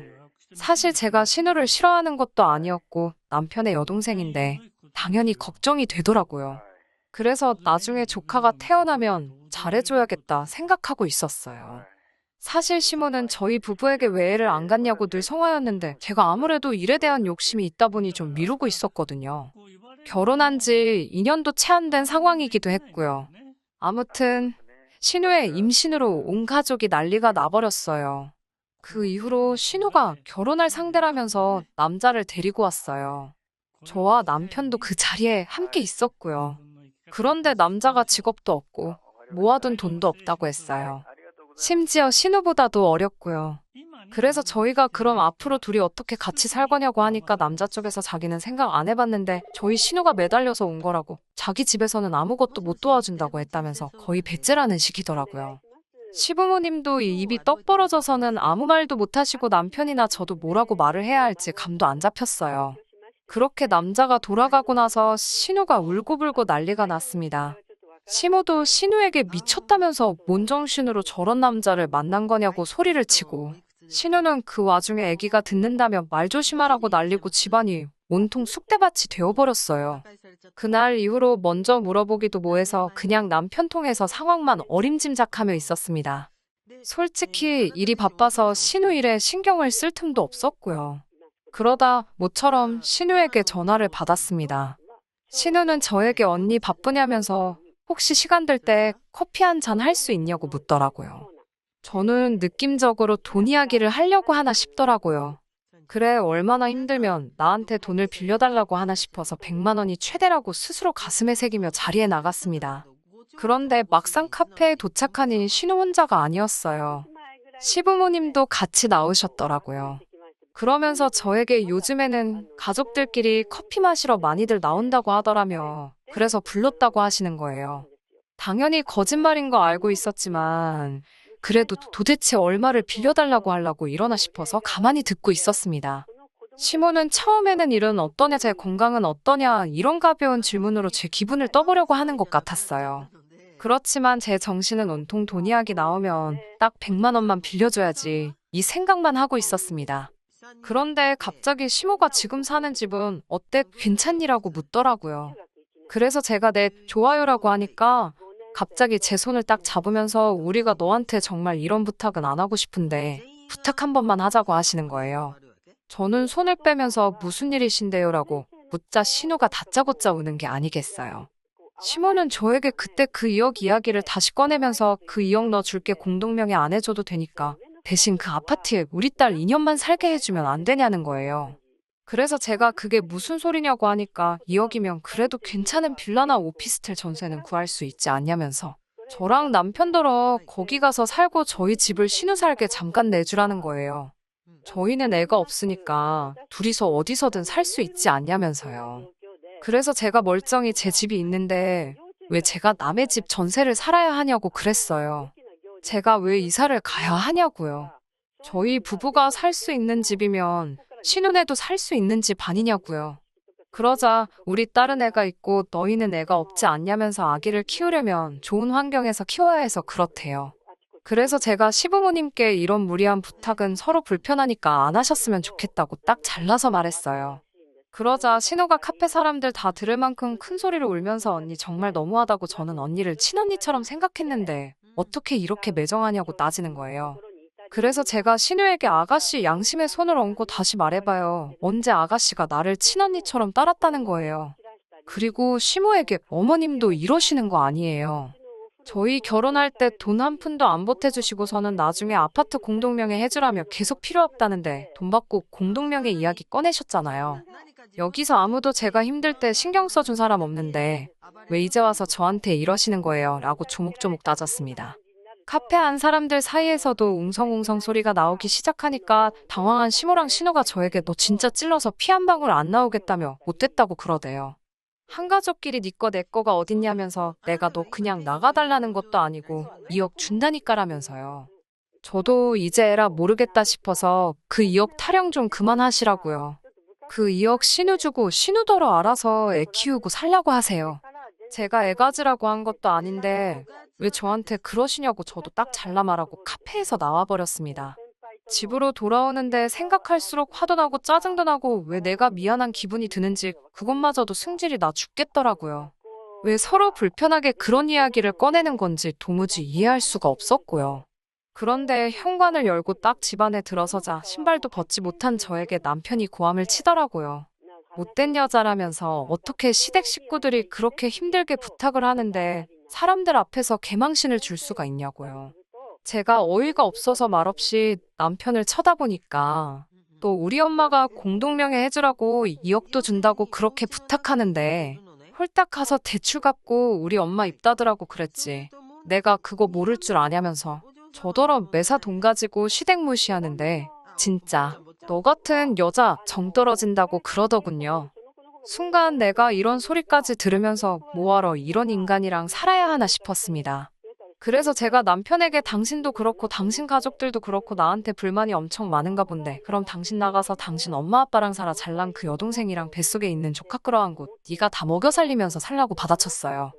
사실 제가 신우를 싫어하는 것도 아니었고 남편의 여동생인데 당연히 걱정이 되더라고요. 그래서 나중에 조카가 태어나면 잘해줘야겠다 생각하고 있었어요. 사실 시모는 저희 부부에게 왜 애를 안 갖냐고 늘 성화였는데 제가 아무래도 일에 대한 욕심이 있다 보니 좀 미루고 있었거든요. 결혼한 지 2년도 채 안 된 상황이기도 했고요. 아무튼 신우의 임신으로 온 가족이 난리가 나버렸어요. 그 이후로 신우가 결혼할 상대라면서 남자를 데리고 왔어요. 저와 남편도 그 자리에 함께 있었고요. 그런데 남자가 직업도 없고 모아둔 돈도 없다고 했어요. 심지어 신우보다도 어렸고요. 그래서 저희가 그럼 앞으로 둘이 어떻게 같이 살 거냐고 하니까 남자 쪽에서 자기는 생각 안 해봤는데 저희 신우가 매달려서 온 거라고 자기 집에서는 아무것도 못 도와준다고 했다면서 거의 배째라는 식이더라고요. 시부모님도 이 입이 떡 벌어져서는 아무 말도 못하시고 남편이나 저도 뭐라고 말을 해야 할지 감도 안 잡혔어요. 그렇게 남자가 돌아가고 나서 신우가 울고불고 난리가 났습니다. 시모도 신우에게 미쳤다면서 뭔 정신으로 저런 남자를 만난 거냐고 소리를 치고 신우는 그 와중에 아기가 듣는다며 말 조심하라고 난리고 집안이 온통 쑥대밭이 되어버렸어요. 그날 이후로 먼저 물어보기도 뭐해서 그냥 남편 통해서 상황만 어림짐작하며 있었습니다. 솔직히 일이 바빠서 신우 일에 신경을 쓸 틈도 없었고요. 그러다 모처럼 신우에게 전화를 받았습니다. 신우는 저에게 언니 바쁘냐면서 혹시 시간 될 때 커피 한 잔 할 수 있냐고 묻더라고요. 저는 느낌적으로 돈 이야기를 하려고 하나 싶더라고요. 그래, 얼마나 힘들면 나한테 돈을 빌려달라고 하나 싶어서 100만 원이 최대라고 스스로 가슴에 새기며 자리에 나갔습니다. 그런데 막상 카페에 도착하니 신우 혼자가 아니었어요. 시부모님도 같이 나오셨더라고요. 그러면서 저에게 요즘에는 가족들끼리 커피 마시러 많이들 나온다고 하더라며 그래서 불렀다고 하시는 거예요. 당연히 거짓말인 거 알고 있었지만 그래도 도대체 얼마를 빌려달라고 하려고 이러나 싶어서 가만히 듣고 있었습니다. 시모는 처음에는 일은 어떠냐, 제 건강은 어떠냐 이런 가벼운 질문으로 제 기분을 떠보려고 하는 것 같았어요. 그렇지만 제 정신은 온통 돈 이야기 나오면 딱 100만 원만 빌려줘야지 이 생각만 하고 있었습니다. 그런데 갑자기 시모가 지금 사는 집은 어때? 괜찮니라고 묻더라고요. 그래서 제가 네, 좋아요라고 하니까 갑자기 제 손을 딱 잡으면서 우리가 너한테 정말 이런 부탁은 안 하고 싶은데 부탁 한 번만 하자고 하시는 거예요. 저는 손을 빼면서 무슨 일이신데요라고 묻자 신우가 다짜고짜 우는 게 아니겠어요. 시모는 저에게 그때 그 2억 이야기를 다시 꺼내면서 그 2억 너 줄게 공동명의 안 해줘도 되니까 대신 그 아파트에 우리 딸 2년만 살게 해주면 안 되냐는 거예요. 그래서 제가 그게 무슨 소리냐고 하니까 2억이면 그래도 괜찮은 빌라나 오피스텔 전세는 구할 수 있지 않냐면서 저랑 남편더러 거기 가서 살고 저희 집을 신우 살게 잠깐 내주라는 거예요. 저희는 애가 없으니까 둘이서 어디서든 살 수 있지 않냐면서요. 그래서 제가 멀쩡히 제 집이 있는데 왜 제가 남의 집 전세를 살아야 하냐고 그랬어요. 제가 왜 이사를 가야 하냐고요. 저희 부부가 살 수 있는 집이면 신혼에도 살 수 있는 집 아니냐고요. 그러자 우리 딸은 애가 있고 너희는 애가 없지 않냐면서 아기를 키우려면 좋은 환경에서 키워야 해서 그렇대요. 그래서 제가 시부모님께 이런 무리한 부탁은 서로 불편하니까 안 하셨으면 좋겠다고 딱 잘라서 말했어요. 그러자 신우가 카페 사람들 다 들을 만큼 큰 소리로 울면서 언니 정말 너무하다고 저는 언니를 친언니처럼 생각했는데 어떻게 이렇게 매정하냐고 따지는 거예요. 그래서 제가 신우에게 아가씨 양심의 손을 얹고 다시 말해봐요. 언제 아가씨가 나를 친언니처럼 따랐다는 거예요. 그리고 시모에게 어머님도 이러시는 거 아니에요. 저희 결혼할 때 돈 한 푼도 안 보태주시고서는 나중에 아파트 공동명의 해주라며 계속 필요 없다는데 돈 받고 공동명의 이야기 꺼내셨잖아요. 여기서 아무도 제가 힘들 때 신경 써준 사람 없는데 왜 이제 와서 저한테 이러시는 거예요? 라고 조목조목 따졌습니다. 카페 안 사람들 사이에서도 웅성웅성 소리가 나오기 시작하니까 당황한 시모랑 신우가 저에게 너 진짜 찔러서 피 한 방울 안 나오겠다며 못됐다고 그러대요. 한 가족끼리 네 거 내 거가 어딨냐면서 내가 너 그냥 나가달라는 것도 아니고 2억 준다니까라면서요. 저도 이제 에라 모르겠다 싶어서 그 2억 타령 좀 그만하시라고요. 그 2억 신우 주고 신우더러 알아서 애 키우고 살라고 하세요. 제가 애 가지라고 한 것도 아닌데 왜 저한테 그러시냐고 저도 딱 잘라 말하고 카페에서 나와버렸습니다. 집으로 돌아오는데 생각할수록 화도 나고 짜증도 나고 왜 내가 미안한 기분이 드는지 그것마저도 승질이 나 죽겠더라고요. 왜 서로 불편하게 그런 이야기를 꺼내는 건지 도무지 이해할 수가 없었고요. 그런데 현관을 열고 딱 집 안에 들어서자 신발도 벗지 못한 저에게 남편이 고함을 치더라고요. 못된 여자라면서 어떻게 시댁 식구들이 그렇게 힘들게 부탁을 하는데 사람들 앞에서 개망신을 줄 수가 있냐고요. 제가 어이가 없어서 말없이 남편을 쳐다보니까 또 우리 엄마가 공동명예 해주라고 2억도 준다고 그렇게 부탁하는데 홀딱 가서 대출 갚고 우리 엄마 입 닫으라고 그랬지. 내가 그거 모를 줄 아냐면서 저더러 매사 돈 가지고 시댁 무시하는데 진짜 너 같은 여자 정 떨어진다고 그러더군요. 순간 내가 이런 소리까지 들으면서 뭐하러 이런 인간이랑 살아야 하나 싶었습니다. 그래서 제가 남편에게 당신도 그렇고 당신 가족들도 그렇고 나한테 불만이 엄청 많은가 본데 그럼 당신 나가서 당신 엄마 아빠랑 살아 잘난 그 여동생이랑 뱃속에 있는 조카 끌어안고 네가 다 먹여 살리면서 살라고 받아쳤어요.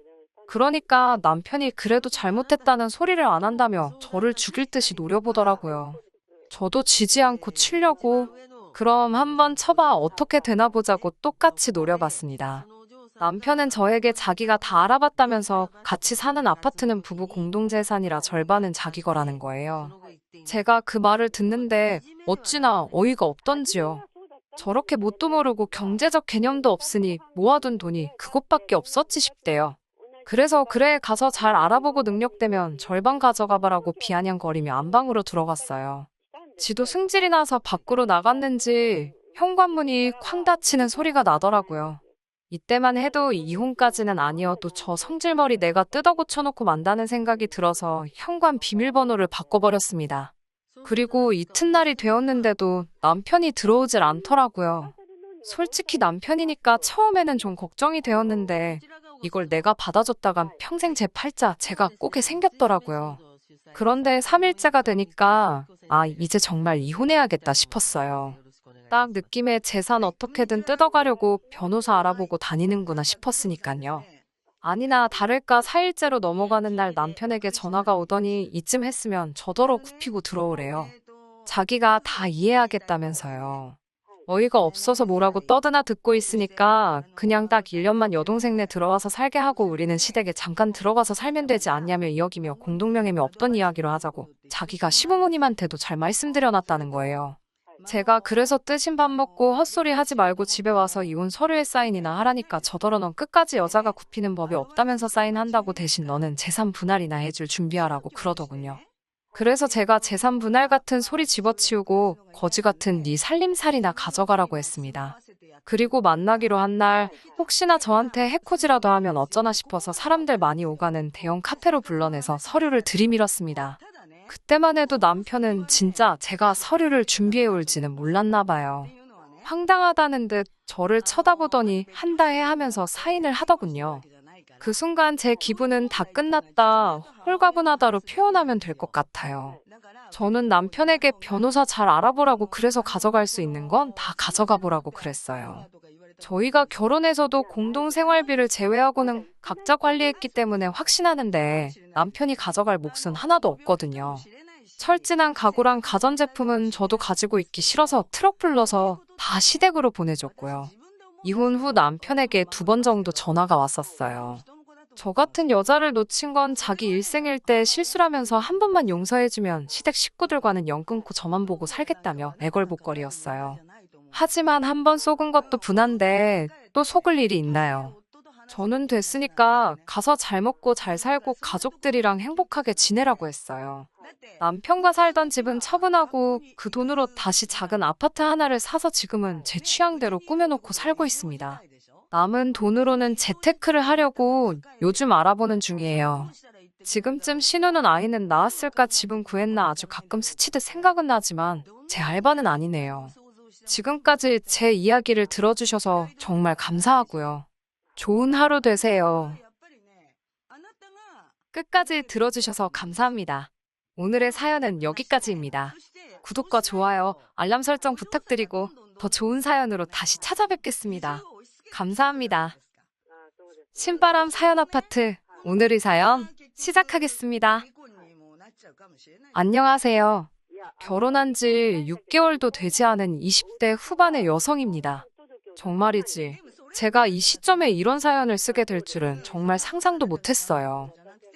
그러니까 남편이 그래도 잘못했다는 소리를 안 한다며 저를 죽일 듯이 노려보더라고요. 저도 지지 않고 치려고 그럼 한번 쳐봐 어떻게 되나 보자고 똑같이 노려봤습니다. 남편은 저에게 자기가 다 알아봤다면서 같이 사는 아파트는 부부 공동재산이라 절반은 자기 거라는 거예요. 제가 그 말을 듣는데 어찌나 어이가 없던지요. 저렇게 뭣도 모르고 경제적 개념도 없으니 모아둔 돈이 그것밖에 없었지 싶대요. 그래서 그래 가서 잘 알아보고 능력되면 절반 가져가봐라고 비아냥거리며 안방으로 들어갔어요. 지도 승질이 나서 밖으로 나갔는지 현관문이 쾅 닫히는 소리가 나더라고요. 이때만 해도 이혼까지는 아니어도 저 성질머리 내가 뜯어 고쳐놓고 만다는 생각이 들어서 현관 비밀번호를 바꿔버렸습니다. 그리고 이튿날이 되었는데도 남편이 들어오질 않더라고요. 솔직히 남편이니까 처음에는 좀 걱정이 되었는데 이걸 내가 받아줬다간 평생 제 팔자 제가 꼬게 생겼더라고요. 그런데 3일째가 되니까 이제 정말 이혼해야겠다 싶었어요. 딱 느낌에 재산 어떻게든 뜯어가려고 변호사 알아보고 다니는구나 싶었으니까요. 아니나 다를까 4일째로 넘어가는 날 남편에게 전화가 오더니 이쯤 했으면 저더러 굽히고 들어오래요. 자기가 다 이해하겠다면서요. 어이가 없어서 뭐라고 떠드나 듣고 있으니까 그냥 딱 1년만 여동생네 들어와서 살게 하고 우리는 시댁에 잠깐 들어가서 살면 되지 않냐며 이야기며 공동명예며 없던 이야기로 하자고 자기가 시부모님한테도 잘 말씀드려놨다는 거예요. 제가 그래서 뜨신 밥 먹고 헛소리 하지 말고 집에 와서 이혼 서류에 사인이나 하라니까 저더러 넌 끝까지 여자가 굽히는 법이 없다면서 사인한다고 대신 너는 재산 분할이나 해줄 준비하라고 그러더군요. 그래서 제가 재산 분할 같은 소리 집어치우고 거지 같은 네 살림살이나 가져가라고 했습니다. 그리고 만나기로 한 날 혹시나 저한테 해코지라도 하면 어쩌나 싶어서 사람들 많이 오가는 대형 카페로 불러내서 서류를 들이밀었습니다. 그때만 해도 남편은 진짜 제가 서류를 준비해 올지는 몰랐나 봐요. 황당하다는 듯 저를 쳐다보더니 한다 해 하면서 사인을 하더군요. 그 순간 제 기분은 다 끝났다, 홀가분하다로 표현하면 될 것 같아요. 저는 남편에게 변호사 잘 알아보라고 그래서 가져갈 수 있는 건 다 가져가 보라고 그랬어요. 저희가 결혼해서도 공동생활비를 제외하고는 각자 관리했기 때문에 확신하는데 남편이 가져갈 몫은 하나도 없거든요. 철진한 가구랑 가전제품은 저도 가지고 있기 싫어서 트럭 불러서 다 시댁으로 보내줬고요. 이혼 후 남편에게 2번 정도 전화가 왔었어요. 저 같은 여자를 놓친 건 자기 일생일 때 실수라면서 한 번만 용서해주면 시댁 식구들과는 연 끊고 저만 보고 살겠다며 애걸복걸이었어요. 하지만 한 번 속은 것도 분한데 또 속을 일이 있나요? 저는 됐으니까 가서 잘 먹고 잘 살고 가족들이랑 행복하게 지내라고 했어요. 남편과 살던 집은 처분하고 그 돈으로 다시 작은 아파트 하나를 사서 지금은 제 취향대로 꾸며놓고 살고 있습니다. 남은 돈으로는 재테크를 하려고 요즘 알아보는 중이에요. 지금쯤 신우는 아이는 낳았을까 집은 구했나 아주 가끔 스치듯 생각은 나지만 제 알바는 아니네요. 지금까지 제 이야기를 들어주셔서 정말 감사하고요. 좋은 하루 되세요. 끝까지 들어주셔서 감사합니다. 오늘의 사연은 여기까지입니다. 구독과 좋아요, 알람 설정 부탁드리고 더 좋은 사연으로 다시 찾아뵙겠습니다. 감사합니다. 신바람 사연 아파트 오늘의 사연 시작하겠습니다. 안녕하세요. 결혼한 지 6개월도 되지 않은 20대 후반의 여성입니다. 정말이지. 제가 이 시점에 이런 사연을 쓰게 될 줄은 정말 상상도 못했어요.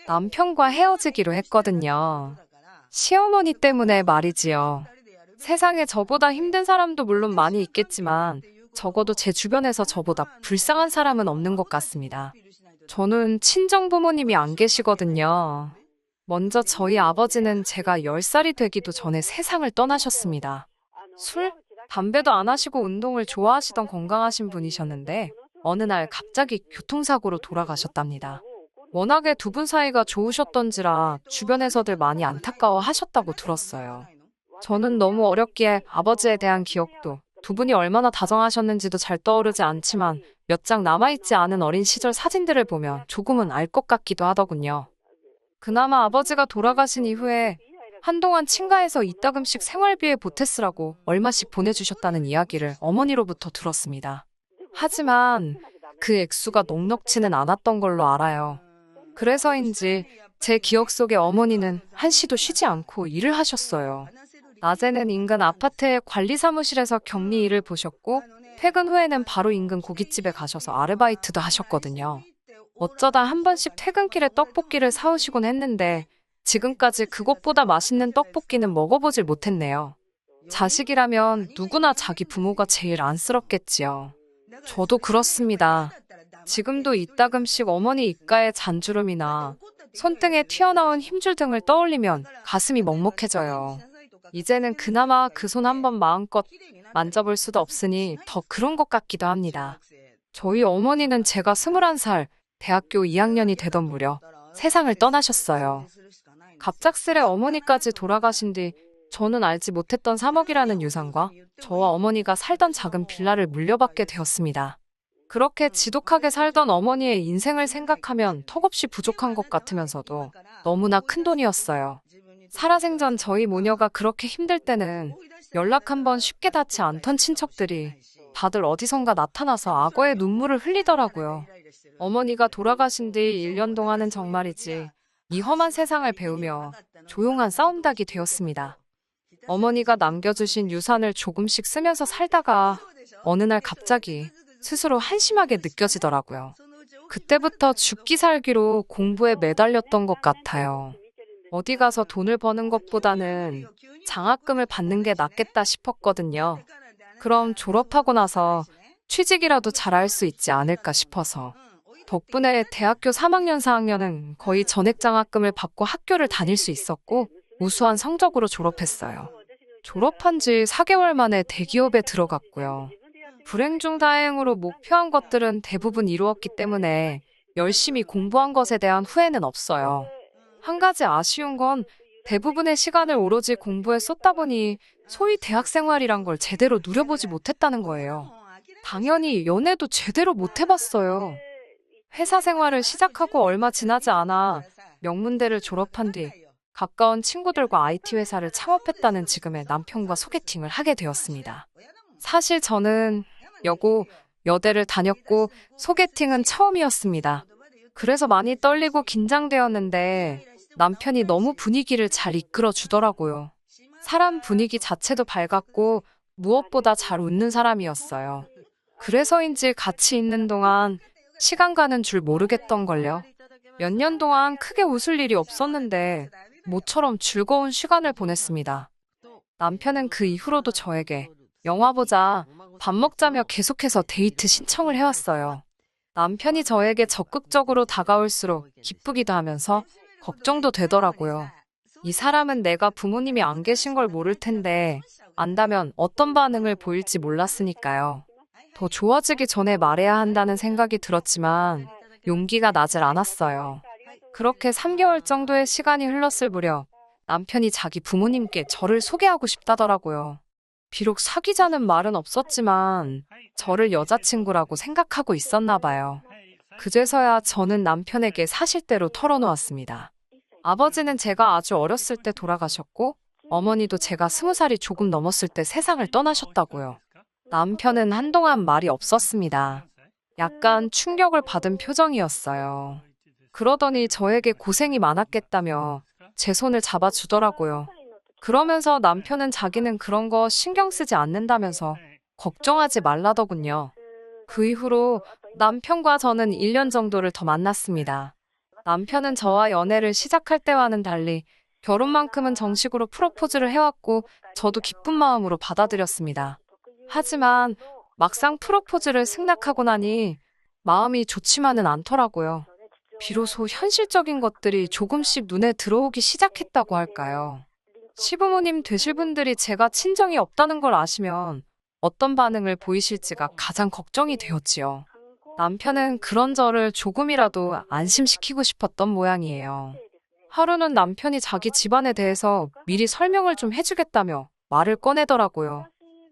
남편과 헤어지기로 했거든요. 시어머니 때문에 말이지요. 세상에 저보다 힘든 사람도 물론 많이 있겠지만 적어도 제 주변에서 저보다 불쌍한 사람은 없는 것 같습니다. 저는 친정 부모님이 안 계시거든요. 먼저 저희 아버지는 제가 10살이 되기도 전에 세상을 떠나셨습니다. 술, 담배도 안 하시고 운동을 좋아하시던 건강하신 분이셨는데 어느 날 갑자기 교통사고로 돌아가셨답니다. 워낙에 두 분 사이가 좋으셨던지라 주변에서들 많이 안타까워 하셨다고 들었어요. 저는 너무 어렸기에 아버지에 대한 기억도 두 분이 얼마나 다정하셨는지도 잘 떠오르지 않지만 몇 장 남아있지 않은 어린 시절 사진들을 보면 조금은 알 것 같기도 하더군요. 그나마 아버지가 돌아가신 이후에 한동안 친가에서 이따금씩 생활비에 보태쓰라고 얼마씩 보내주셨다는 이야기를 어머니로부터 들었습니다. 하지만 그 액수가 넉넉지는 않았던 걸로 알아요. 그래서인지 제 기억 속에 어머니는 한시도 쉬지 않고 일을 하셨어요. 낮에는 인근 아파트의 관리사무실에서 격리 일을 보셨고 퇴근 후에는 바로 인근 고깃집에 가셔서 아르바이트도 하셨거든요. 어쩌다 한 번씩 퇴근길에 떡볶이를 사오시곤 했는데 지금까지 그것보다 맛있는 떡볶이는 먹어보질 못했네요. 자식이라면 누구나 자기 부모가 제일 안쓰럽겠지요. 저도 그렇습니다. 지금도 이따금씩 어머니 입가의 잔주름이나 손등에 튀어나온 힘줄 등을 떠올리면 가슴이 먹먹해져요. 이제는 그나마 그 손 한번 마음껏 만져볼 수도 없으니 더 그런 것 같기도 합니다. 저희 어머니는 제가 21살, 대학교 2학년이 되던 무렵 세상을 떠나셨어요. 갑작스레 어머니까지 돌아가신 뒤 저는 알지 못했던 3억이라는 유산과 저와 어머니가 살던 작은 빌라를 물려받게 되었습니다. 그렇게 지독하게 살던 어머니의 인생을 생각하면 턱없이 부족한 것 같으면서도 너무나 큰 돈이었어요. 살아생전 저희 모녀가 그렇게 힘들 때는 연락 한번 쉽게 닿지 않던 친척들이 다들 어디선가 나타나서 악어의 눈물을 흘리더라고요. 어머니가 돌아가신 뒤 1년 동안은 정말이지 이 험한 세상을 배우며 조용한 싸움닭이 되었습니다. 어머니가 남겨주신 유산을 조금씩 쓰면서 살다가 어느 날 갑자기 스스로 한심하게 느껴지더라고요. 그때부터 죽기 살기로 공부에 매달렸던 것 같아요. 어디 가서 돈을 버는 것보다는 장학금을 받는 게 낫겠다 싶었거든요. 그럼 졸업하고 나서 취직이라도 잘할 수 있지 않을까 싶어서. 덕분에 대학교 3학년, 4학년은 거의 전액 장학금을 받고 학교를 다닐 수 있었고 우수한 성적으로 졸업했어요. 졸업한 지 4개월 만에 대기업에 들어갔고요. 불행 중 다행으로 목표한 것들은 대부분 이루었기 때문에 열심히 공부한 것에 대한 후회는 없어요. 한 가지 아쉬운 건 대부분의 시간을 오로지 공부에 쏟다 보니 소위 대학 생활이란 걸 제대로 누려보지 못했다는 거예요. 당연히 연애도 제대로 못 해봤어요. 회사 생활을 시작하고 얼마 지나지 않아 명문대를 졸업한 뒤 가까운 친구들과 IT 회사를 창업했다는 지금의 남편과 소개팅을 하게 되었습니다. 사실 저는 여고, 여대를 다녔고 소개팅은 처음이었습니다. 그래서 많이 떨리고 긴장되었는데 남편이 너무 분위기를 잘 이끌어 주더라고요. 사람 분위기 자체도 밝았고 무엇보다 잘 웃는 사람이었어요. 그래서인지 같이 있는 동안 시간 가는 줄 모르겠던걸요. 몇 년 동안 크게 웃을 일이 없었는데 모처럼 즐거운 시간을 보냈습니다. 남편은 그 이후로도 저에게 영화 보자, 밥 먹자며 계속해서 데이트 신청을 해왔어요. 남편이 저에게 적극적으로 다가올수록 기쁘기도 하면서 걱정도 되더라고요. 이 사람은 내가 부모님이 안 계신 걸 모를 텐데 안다면 어떤 반응을 보일지 몰랐으니까요. 더 좋아지기 전에 말해야 한다는 생각이 들었지만 용기가 나질 않았어요. 그렇게 3개월 정도의 시간이 흘렀을 무렵 남편이 자기 부모님께 저를 소개하고 싶다더라고요. 비록 사귀자는 말은 없었지만 저를 여자친구라고 생각하고 있었나 봐요. 그제서야 저는 남편에게 사실대로 털어놓았습니다. 아버지는 제가 아주 어렸을 때 돌아가셨고 어머니도 제가 20살이 조금 넘었을 때 세상을 떠나셨다고요. 남편은 한동안 말이 없었습니다. 약간 충격을 받은 표정이었어요. 그러더니 저에게 고생이 많았겠다며 제 손을 잡아주더라고요. 그러면서 남편은 자기는 그런 거 신경 쓰지 않는다면서 걱정하지 말라더군요. 그 이후로 남편과 저는 1년 정도를 더 만났습니다. 남편은 저와 연애를 시작할 때와는 달리 결혼만큼은 정식으로 프로포즈를 해왔고 저도 기쁜 마음으로 받아들였습니다. 하지만 막상 프로포즈를 승낙하고 나니 마음이 좋지만은 않더라고요. 비로소 현실적인 것들이 조금씩 눈에 들어오기 시작했다고 할까요? 시부모님 되실 분들이 제가 친정이 없다는 걸 아시면 어떤 반응을 보이실지가 가장 걱정이 되었지요. 남편은 그런 저를 조금이라도 안심시키고 싶었던 모양이에요. 하루는 남편이 자기 집안에 대해서 미리 설명을 좀 해주겠다며 말을 꺼내더라고요.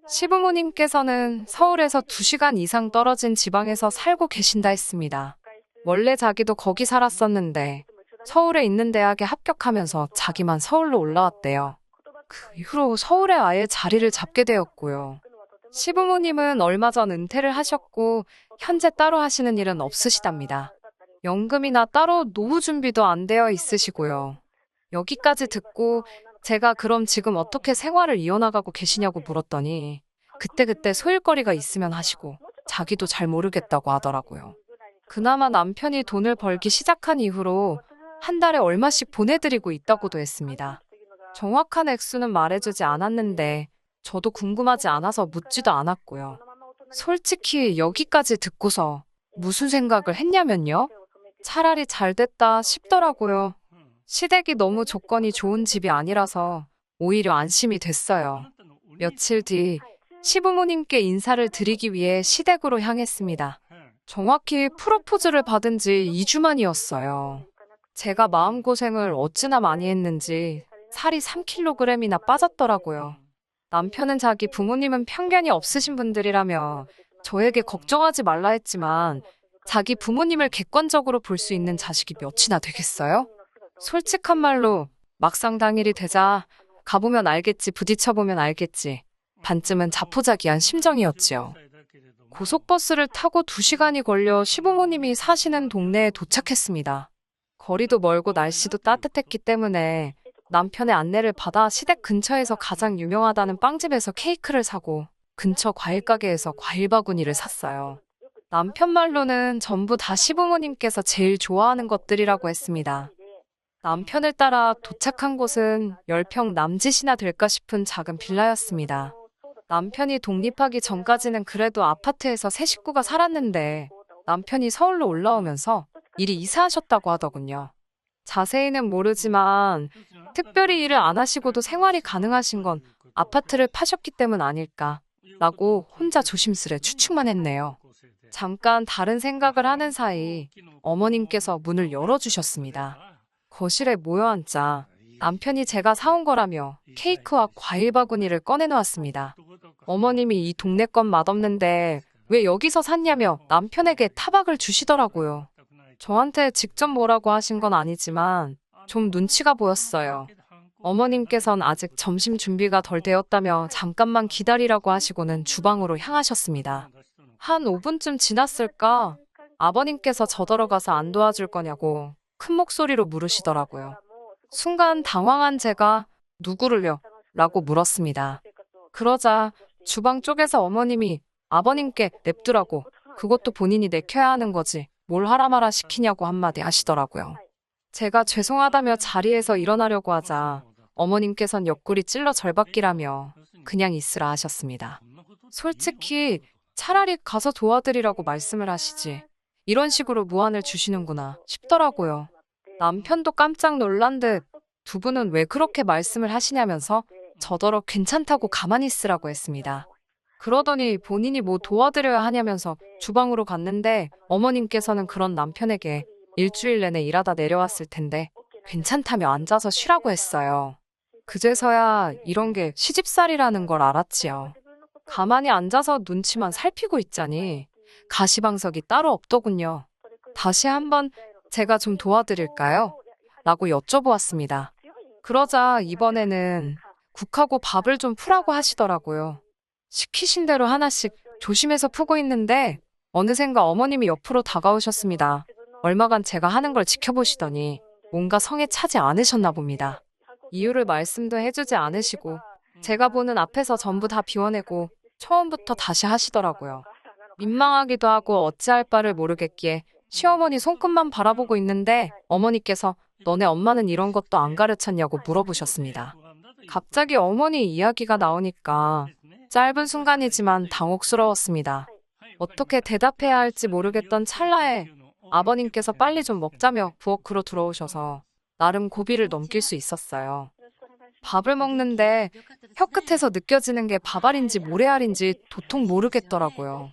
시부모님께서는 서울에서 2시간 이상 떨어진 지방에서 살고 계신다 했습니다. 원래 자기도 거기 살았었는데 서울에 있는 대학에 합격하면서 자기만 서울로 올라왔대요. 그 이후로 서울에 아예 자리를 잡게 되었고요. 시부모님은 얼마 전 은퇴를 하셨고 현재 따로 하시는 일은 없으시답니다. 연금이나 따로 노후 준비도 안 되어 있으시고요. 여기까지 듣고 제가 그럼 지금 어떻게 생활을 이어나가고 계시냐고 물었더니 그때그때 소일거리가 있으면 하시고 자기도 잘 모르겠다고 하더라고요. 그나마 남편이 돈을 벌기 시작한 이후로 한 달에 얼마씩 보내드리고 있다고도 했습니다. 정확한 액수는 말해주지 않았는데 저도 궁금하지 않아서 묻지도 않았고요. 솔직히 여기까지 듣고서 무슨 생각을 했냐면요. 차라리 잘 됐다 싶더라고요. 시댁이 너무 조건이 좋은 집이 아니라서 오히려 안심이 됐어요. 며칠 뒤 시부모님께 인사를 드리기 위해 시댁으로 향했습니다. 정확히 프로포즈를 받은 지 2주 만이었어요. 제가 마음고생을 어찌나 많이 했는지 살이 3kg이나 빠졌더라고요. 남편은 자기 부모님은 편견이 없으신 분들이라며 저에게 걱정하지 말라 했지만 자기 부모님을 객관적으로 볼 수 있는 자식이 몇이나 되겠어요? 솔직한 말로 막상 당일이 되자 가보면 알겠지, 부딪혀보면 알겠지. 반쯤은 자포자기한 심정이었지요. 고속버스를 타고 2시간이 걸려 시부모님이 사시는 동네에 도착했습니다. 거리도 멀고 날씨도 따뜻했기 때문에 남편의 안내를 받아 시댁 근처에서 가장 유명하다는 빵집에서 케이크를 사고 근처 과일가게에서 과일 바구니를 샀어요. 남편 말로는 전부 다 시부모님께서 제일 좋아하는 것들이라고 했습니다. 남편을 따라 도착한 곳은 10평 남짓이나 될까 싶은 작은 빌라였습니다. 남편이 독립하기 전까지는 그래도 아파트에서 세 식구가 살았는데 남편이 서울로 올라오면서 이리 이사하셨다고 하더군요. 자세히는 모르지만 특별히 일을 안 하시고도 생활이 가능하신 건 아파트를 파셨기 때문 아닐까 라고 혼자 조심스레 추측만 했네요. 잠깐 다른 생각을 하는 사이 어머님께서 문을 열어주셨습니다. 거실에 모여 앉자 남편이 제가 사온 거라며 케이크와 과일 바구니를 꺼내놓았습니다. 어머님이 이 동네 건 맛없는데 왜 여기서 샀냐며 남편에게 타박을 주시더라고요. 저한테 직접 뭐라고 하신 건 아니지만 좀 눈치가 보였어요. 어머님께선 아직 점심 준비가 덜 되었다며 잠깐만 기다리라고 하시고는 주방으로 향하셨습니다. 한 5분쯤 지났을까? 아버님께서 저더러가서 안 도와줄 거냐고 큰 목소리로 물으시더라고요. 순간 당황한 제가 누구를요? 라고 물었습니다. 그러자 주방 쪽에서 어머님이 아버님께 냅두라고 그것도 본인이 내켜야 하는 거지 뭘 하라 마라 시키냐고 한마디 하시더라고요. 제가 죄송하다며 자리에서 일어나려고 하자 어머님께선 옆구리 찔러 절박기라며 그냥 있으라 하셨습니다. 솔직히 차라리 가서 도와드리라고 말씀을 하시지 이런 식으로 무안을 주시는구나 싶더라고요. 남편도 깜짝 놀란 듯 두 분은 왜 그렇게 말씀을 하시냐면서 저더러 괜찮다고 가만히 있으라고 했습니다. 그러더니 본인이 뭐 도와드려야 하냐면서 주방으로 갔는데 어머님께서는 그런 남편에게 일주일 내내 일하다 내려왔을 텐데 괜찮다며 앉아서 쉬라고 했어요. 그제서야 이런 게 시집살이라는 걸 알았지요. 가만히 앉아서 눈치만 살피고 있자니 가시방석이 따로 없더군요. 다시 한번 제가 좀 도와드릴까요? 라고 여쭤보았습니다. 그러자 이번에는 국하고 밥을 좀 푸라고 하시더라고요. 시키신 대로 하나씩 조심해서 푸고 있는데 어느샌가 어머님이 옆으로 다가오셨습니다. 얼마간 제가 하는 걸 지켜보시더니 뭔가 성에 차지 않으셨나 봅니다. 이유를 말씀도 해주지 않으시고 제가 보는 앞에서 전부 다 비워내고 처음부터 다시 하시더라고요. 민망하기도 하고 어찌할 바를 모르겠기에 시어머니 손끝만 바라보고 있는데 어머니께서 너네 엄마는 이런 것도 안 가르쳤냐고 물어보셨습니다. 갑자기 어머니 이야기가 나오니까 짧은 순간이지만 당혹스러웠습니다. 어떻게 대답해야 할지 모르겠던 찰나에 아버님께서 빨리 좀 먹자며 부엌으로 들어오셔서 나름 고비를 넘길 수 있었어요. 밥을 먹는데 혀끝에서 느껴지는 게 밥알인지 모래알인지 도통 모르겠더라고요.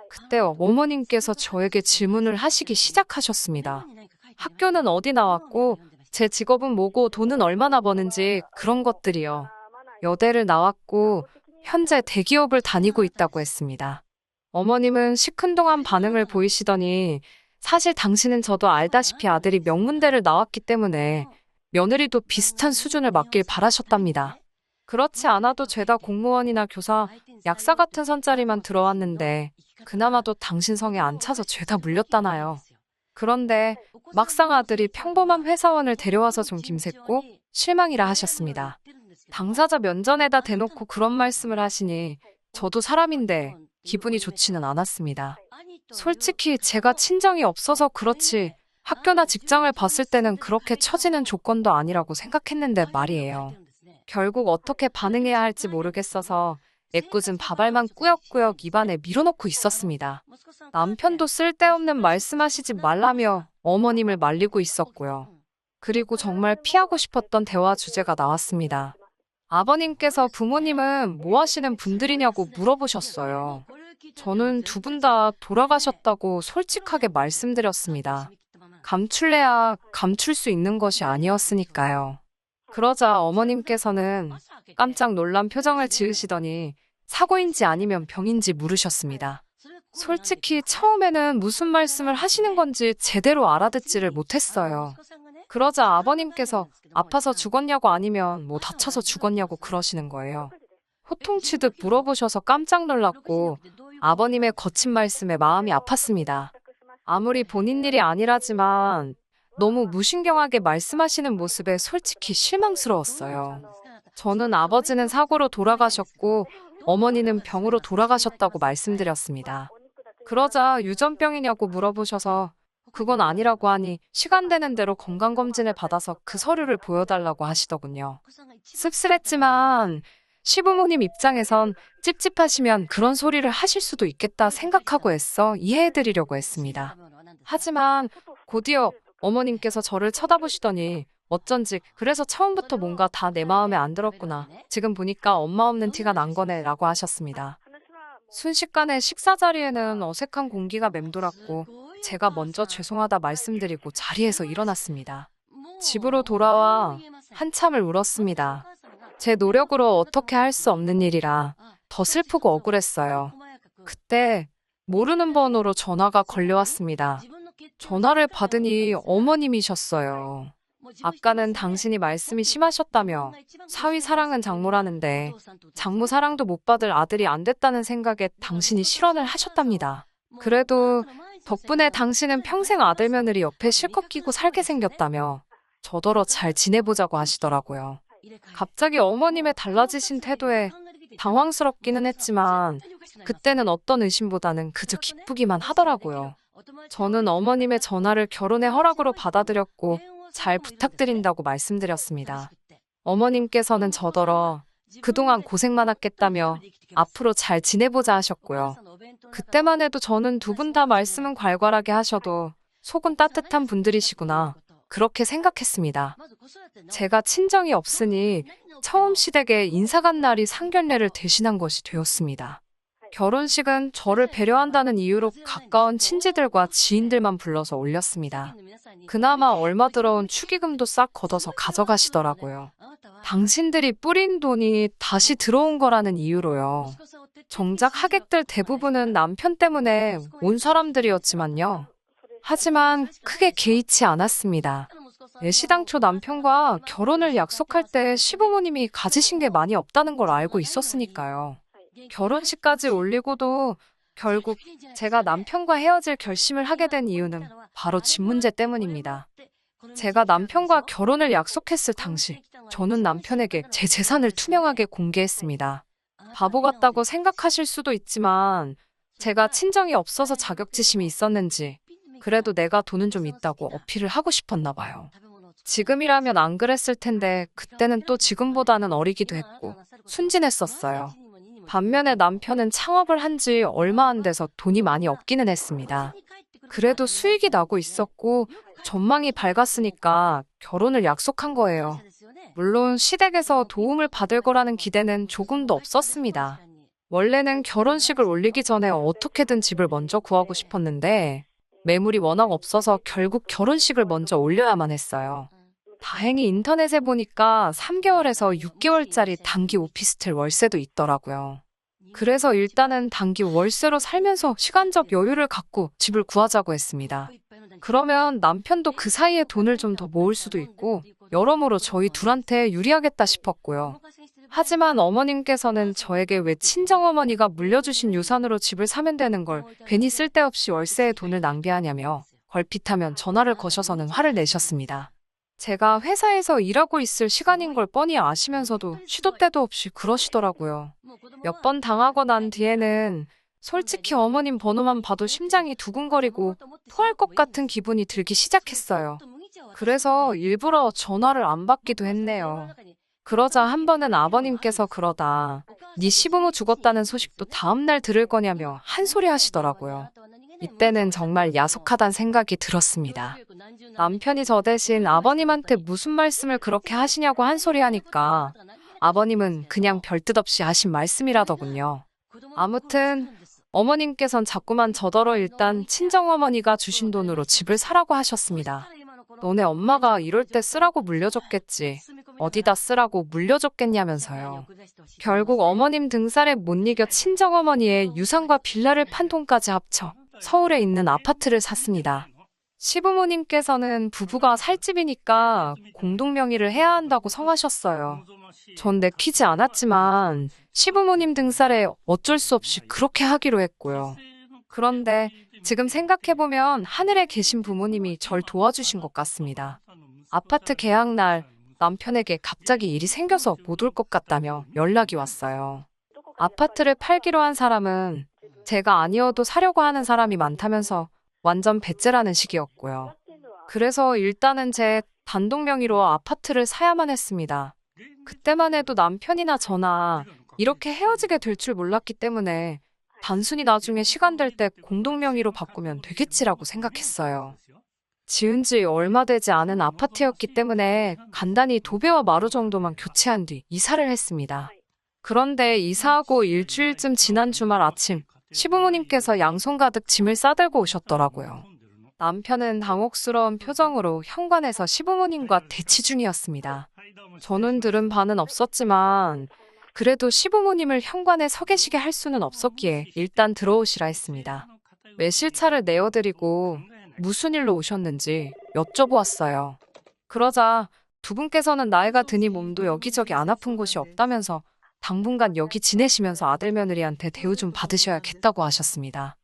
그때 어머님께서 저에게 질문을 하시기 시작하셨습니다. 학교는 어디 나왔고, 제 직업은 뭐고, 돈은 얼마나 버는지 그런 것들이요. 여대를 나왔고, 현재 대기업을 다니고 있다고 했습니다. 어머님은 시큰둥한 반응을 보이시더니 사실 당신은 저도 알다시피 아들이 명문대를 나왔기 때문에 며느리도 비슷한 수준을 맞길 바라셨답니다. 그렇지 않아도 죄다 공무원이나 교사, 약사 같은 선자리만 들어왔는데 그나마도 당신 성에 안 차서 죄다 물렸다나요. 그런데 막상 아들이 평범한 회사원을 데려와서 좀 김샜고 실망이라 하셨습니다. 당사자 면전에다 대놓고 그런 말씀을 하시니 저도 사람인데 기분이 좋지는 않았습니다. 솔직히 제가 친정이 없어서 그렇지 학교나 직장을 봤을 때는 그렇게 처지는 조건도 아니라고 생각했는데 말이에요. 결국 어떻게 반응해야 할지 모르겠어서 애꿎은 밥알만 꾸역꾸역 입안에 밀어넣고 있었습니다. 남편도 쓸데없는 말씀하시지 말라며 어머님을 말리고 있었고요. 그리고 정말 피하고 싶었던 대화 주제가 나왔습니다. 아버님께서 부모님은 뭐 하시는 분들이냐고 물어보셨어요. 저는 두 분 다 돌아가셨다고 솔직하게 말씀드렸습니다. 감출래야 감출 수 있는 것이 아니었으니까요. 그러자 어머님께서는 깜짝 놀란 표정을 지으시더니 사고인지 아니면 병인지 물으셨습니다. 솔직히 처음에는 무슨 말씀을 하시는 건지 제대로 알아듣지를 못했어요. 그러자 아버님께서 아파서 죽었냐고 아니면 뭐 다쳐서 죽었냐고 그러시는 거예요. 호통치듯 물어보셔서 깜짝 놀랐고 아버님의 거친 말씀에 마음이 아팠습니다. 아무리 본인 일이 아니라지만 너무 무신경하게 말씀하시는 모습에 솔직히 실망스러웠어요. 저는 아버지는 사고로 돌아가셨고 어머니는 병으로 돌아가셨다고 말씀드렸습니다. 그러자 유전병이냐고 물어보셔서 그건 아니라고 하니 시간 되는 대로 건강검진을 받아서 그 서류를 보여달라고 하시더군요. 씁쓸했지만 시부모님 입장에선 찝찝하시면 그런 소리를 하실 수도 있겠다 생각하고 애써 이해해드리려고 했습니다. 하지만 곧이어 어머님께서 저를 쳐다보시더니 어쩐지 그래서 처음부터 뭔가 다 내 마음에 안 들었구나. 지금 보니까 엄마 없는 티가 난 거네 라고 하셨습니다. 순식간에 식사 자리에는 어색한 공기가 맴돌았고 제가 먼저 죄송하다 말씀드리고 자리에서 일어났습니다. 집으로 돌아와 한참을 울었습니다. 제 노력으로 어떻게 할 수 없는 일이라 더 슬프고 억울했어요. 그때 모르는 번호로 전화가 걸려왔습니다. 전화를 받으니 어머님이셨어요. 아까는 당신이 말씀이 심하셨다며 사위 사랑은 장모라는데 장모 사랑도 못 받을 아들이 안 됐다는 생각에 당신이 실언을 하셨답니다. 그래도 덕분에 당신은 평생 아들 며느리 옆에 실컷 끼고 살게 생겼다며 저더러 잘 지내보자고 하시더라고요. 갑자기 어머님의 달라지신 태도에 당황스럽기는 했지만 그때는 어떤 의심보다는 그저 기쁘기만 하더라고요. 저는 어머님의 전화를 결혼의 허락으로 받아들였고 잘 부탁드린다고 말씀드렸습니다. 어머님께서는 저더러 그동안 고생 많았겠다며 앞으로 잘 지내보자 하셨고요. 그때만 해도 저는 두 분 다 말씀은 괄괄하게 하셔도 속은 따뜻한 분들이시구나 그렇게 생각했습니다. 제가 친정이 없으니 처음 시댁에 인사간 날이 상견례를 대신한 것이 되었습니다. 결혼식은 저를 배려한다는 이유로 가까운 친지들과 지인들만 불러서 올렸습니다. 그나마 얼마 들어온 축의금도 싹 걷어서 가져가시더라고요. 당신들이 뿌린 돈이 다시 들어온 거라는 이유로요. 정작 하객들 대부분은 남편 때문에 온 사람들이었지만요. 하지만 크게 개의치 않았습니다. 애시당초 남편과 결혼을 약속할 때 시부모님이 가지신 게 많이 없다는 걸 알고 있었으니까요. 결혼식까지 올리고도 결국 제가 남편과 헤어질 결심을 하게 된 이유는 바로 집 문제 때문입니다. 제가 남편과 결혼을 약속했을 당시 저는 남편에게 제 재산을 투명하게 공개했습니다. 바보 같다고 생각하실 수도 있지만 제가 친정이 없어서 자격지심이 있었는지 그래도 내가 돈은 좀 있다고 어필을 하고 싶었나 봐요. 지금이라면 안 그랬을 텐데 그때는 또 지금보다는 어리기도 했고 순진했었어요. 반면에 남편은 창업을 한지 얼마 안 돼서 돈이 많이 없기는 했습니다. 그래도 수익이 나고 있었고 전망이 밝았으니까 결혼을 약속한 거예요. 물론 시댁에서 도움을 받을 거라는 기대는 조금도 없었습니다. 원래는 결혼식을 올리기 전에 어떻게든 집을 먼저 구하고 싶었는데 매물이 워낙 없어서 결국 결혼식을 먼저 올려야만 했어요. 다행히 인터넷에 보니까 3개월에서 6개월짜리 단기 오피스텔 월세도 있더라고요. 그래서 일단은 단기 월세로 살면서 시간적 여유를 갖고 집을 구하자고 했습니다. 그러면 남편도 그 사이에 돈을 좀 더 모을 수도 있고 여러모로 저희 둘한테 유리하겠다 싶었고요. 하지만 어머님께서는 저에게 왜 친정어머니가 물려주신 유산으로 집을 사면 되는 걸 괜히 쓸데없이 월세에 돈을 낭비하냐며 걸핏하면 전화를 거셔서는 화를 내셨습니다. 제가 회사에서 일하고 있을 시간인 걸 뻔히 아시면서도 시도 때도 없이 그러시더라고요. 몇 번 당하고 난 뒤에는 솔직히 어머님 번호만 봐도 심장이 두근거리고 토할 것 같은 기분이 들기 시작했어요. 그래서 일부러 전화를 안 받기도 했네요. 그러자 한 번은 아버님께서 그러다 네 시부모 죽었다는 소식도 다음날 들을 거냐며 한 소리 하시더라고요. 이때는 정말 야속하단 생각이 들었습니다. 남편이 저 대신 아버님한테 무슨 말씀을 그렇게 하시냐고 한 소리 하니까 아버님은 그냥 별뜻 없이 하신 말씀이라더군요. 아무튼 어머님께선 자꾸만 저더러 일단 친정어머니가 주신 돈으로 집을 사라고 하셨습니다. 너네 엄마가 이럴 때 쓰라고 물려줬겠지. 어디다 쓰라고 물려줬겠냐면서요. 결국 어머님 등살에 못 이겨 친정어머니의 유산과 빌라를 판 돈까지 합쳐 서울에 있는 아파트를 샀습니다. 시부모님께서는 부부가 살 집이니까 공동명의를 해야 한다고 성하셨어요. 전 내키지 않았지만 시부모님 등살에 어쩔 수 없이 그렇게 하기로 했고요. 그런데 지금 생각해보면 하늘에 계신 부모님이 절 도와주신 것 같습니다. 아파트 계약날 남편에게 갑자기 일이 생겨서 못 올 것 같다며 연락이 왔어요. 아파트를 팔기로 한 사람은 제가 아니어도 사려고 하는 사람이 많다면서 완전 배째라는 식이었고요. 그래서 일단은 제 단독 명의로 아파트를 사야만 했습니다. 그때만 해도 남편이나 저나 이렇게 헤어지게 될 줄 몰랐기 때문에 단순히 나중에 시간 될 때 공동 명의로 바꾸면 되겠지라고 생각했어요. 지은 지 얼마 되지 않은 아파트였기 때문에 간단히 도배와 마루 정도만 교체한 뒤 이사를 했습니다. 그런데 이사하고 일주일쯤 지난 주말 아침 시부모님께서 양손 가득 짐을 싸들고 오셨더라고요. 남편은 당혹스러운 표정으로 현관에서 시부모님과 대치 중이었습니다. 저는 들은 바는 없었지만 그래도 시부모님을 현관에 서 계시게 할 수는 없었기에 일단 들어오시라 했습니다. 매실차를 내어드리고 무슨 일로 오셨는지 여쭤보았어요. 그러자 두 분께서는 나이가 드니 몸도 여기저기 안 아픈 곳이 없다면서 당분간 여기 지내시면서 아들 며느리한테 대우 좀 받으셔야겠다고 하셨습니다.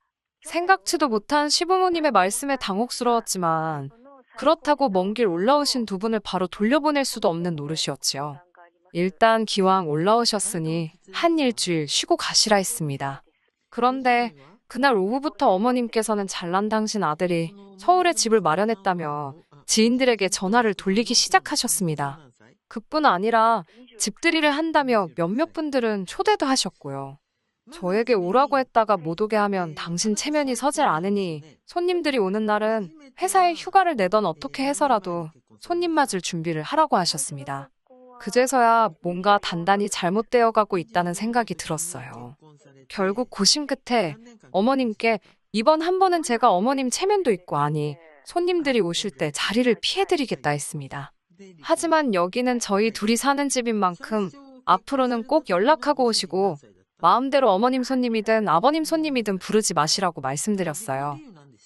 생각지도 못한 시부모님의 말씀에 당혹스러웠지만 그렇다고 먼 길 올라오신 두 분을 바로 돌려보낼 수도 없는 노릇이었지요. 일단 기왕 올라오셨으니 한 일주일 쉬고 가시라 했습니다. 그런데 그날 오후부터 어머님께서는 잘난 당신 아들이 서울에 집을 마련했다며 지인들에게 전화를 돌리기 시작하셨습니다. 그뿐 아니라 집들이를 한다며 몇몇 분들은 초대도 하셨고요. 저에게 오라고 했다가 못 오게 하면 당신 체면이 서질 않으니 손님들이 오는 날은 회사에 휴가를 내던 어떻게 해서라도 손님 맞을 준비를 하라고 하셨습니다. 그제서야 뭔가 단단히 잘못되어 가고 있다는 생각이 들었어요. 결국 고심 끝에 어머님께 이번 한 번은 제가 어머님 체면도 있고 아니 손님들이 오실 때 자리를 피해드리겠다 했습니다. 하지만 여기는 저희 둘이 사는 집인 만큼 앞으로는 꼭 연락하고 오시고 마음대로 어머님 손님이든 아버님 손님이든 부르지 마시라고 말씀드렸어요.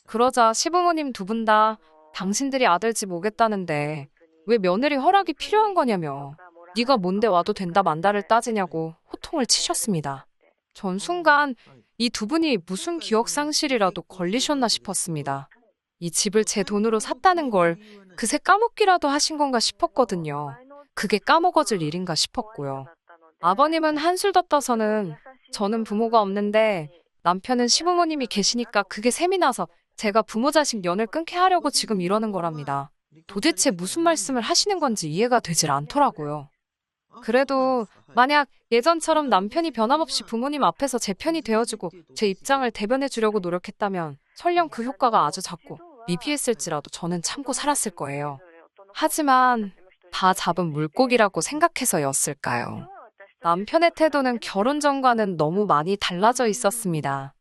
그러자 시부모님 두 분 다 당신들이 아들 집 오겠다는데 왜 며느리 허락이 필요한 거냐며 네가 뭔데 와도 된다 만다를 따지냐고 호통을 치셨습니다. 전 순간 이 두 분이 무슨 기억상실이라도 걸리셨나 싶었습니다. 이 집을 제 돈으로 샀다는 걸 그새 까먹기라도 하신 건가 싶었거든요. 그게 까먹어질 일인가 싶었고요. 아버님은 한술 더 떠서는 저는 부모가 없는데 남편은 시부모님이 계시니까 그게 셈이 나서 제가 부모 자식 연을 끊게 하려고 지금 이러는 거랍니다. 도대체 무슨 말씀을 하시는 건지 이해가 되질 않더라고요. 그래도 만약 예전처럼 남편이 변함없이 부모님 앞에서 제 편이 되어주고 제 입장을 대변해 주려고 노력했다면 설령 그 효과가 아주 작고 미비했을지라도 저는 참고 살았을 거예요. 하지만 다 잡은 물고기라고 생각해서였을까요? 남편의 태도는 결혼 전과는 너무 많이 달라져 있었습니다.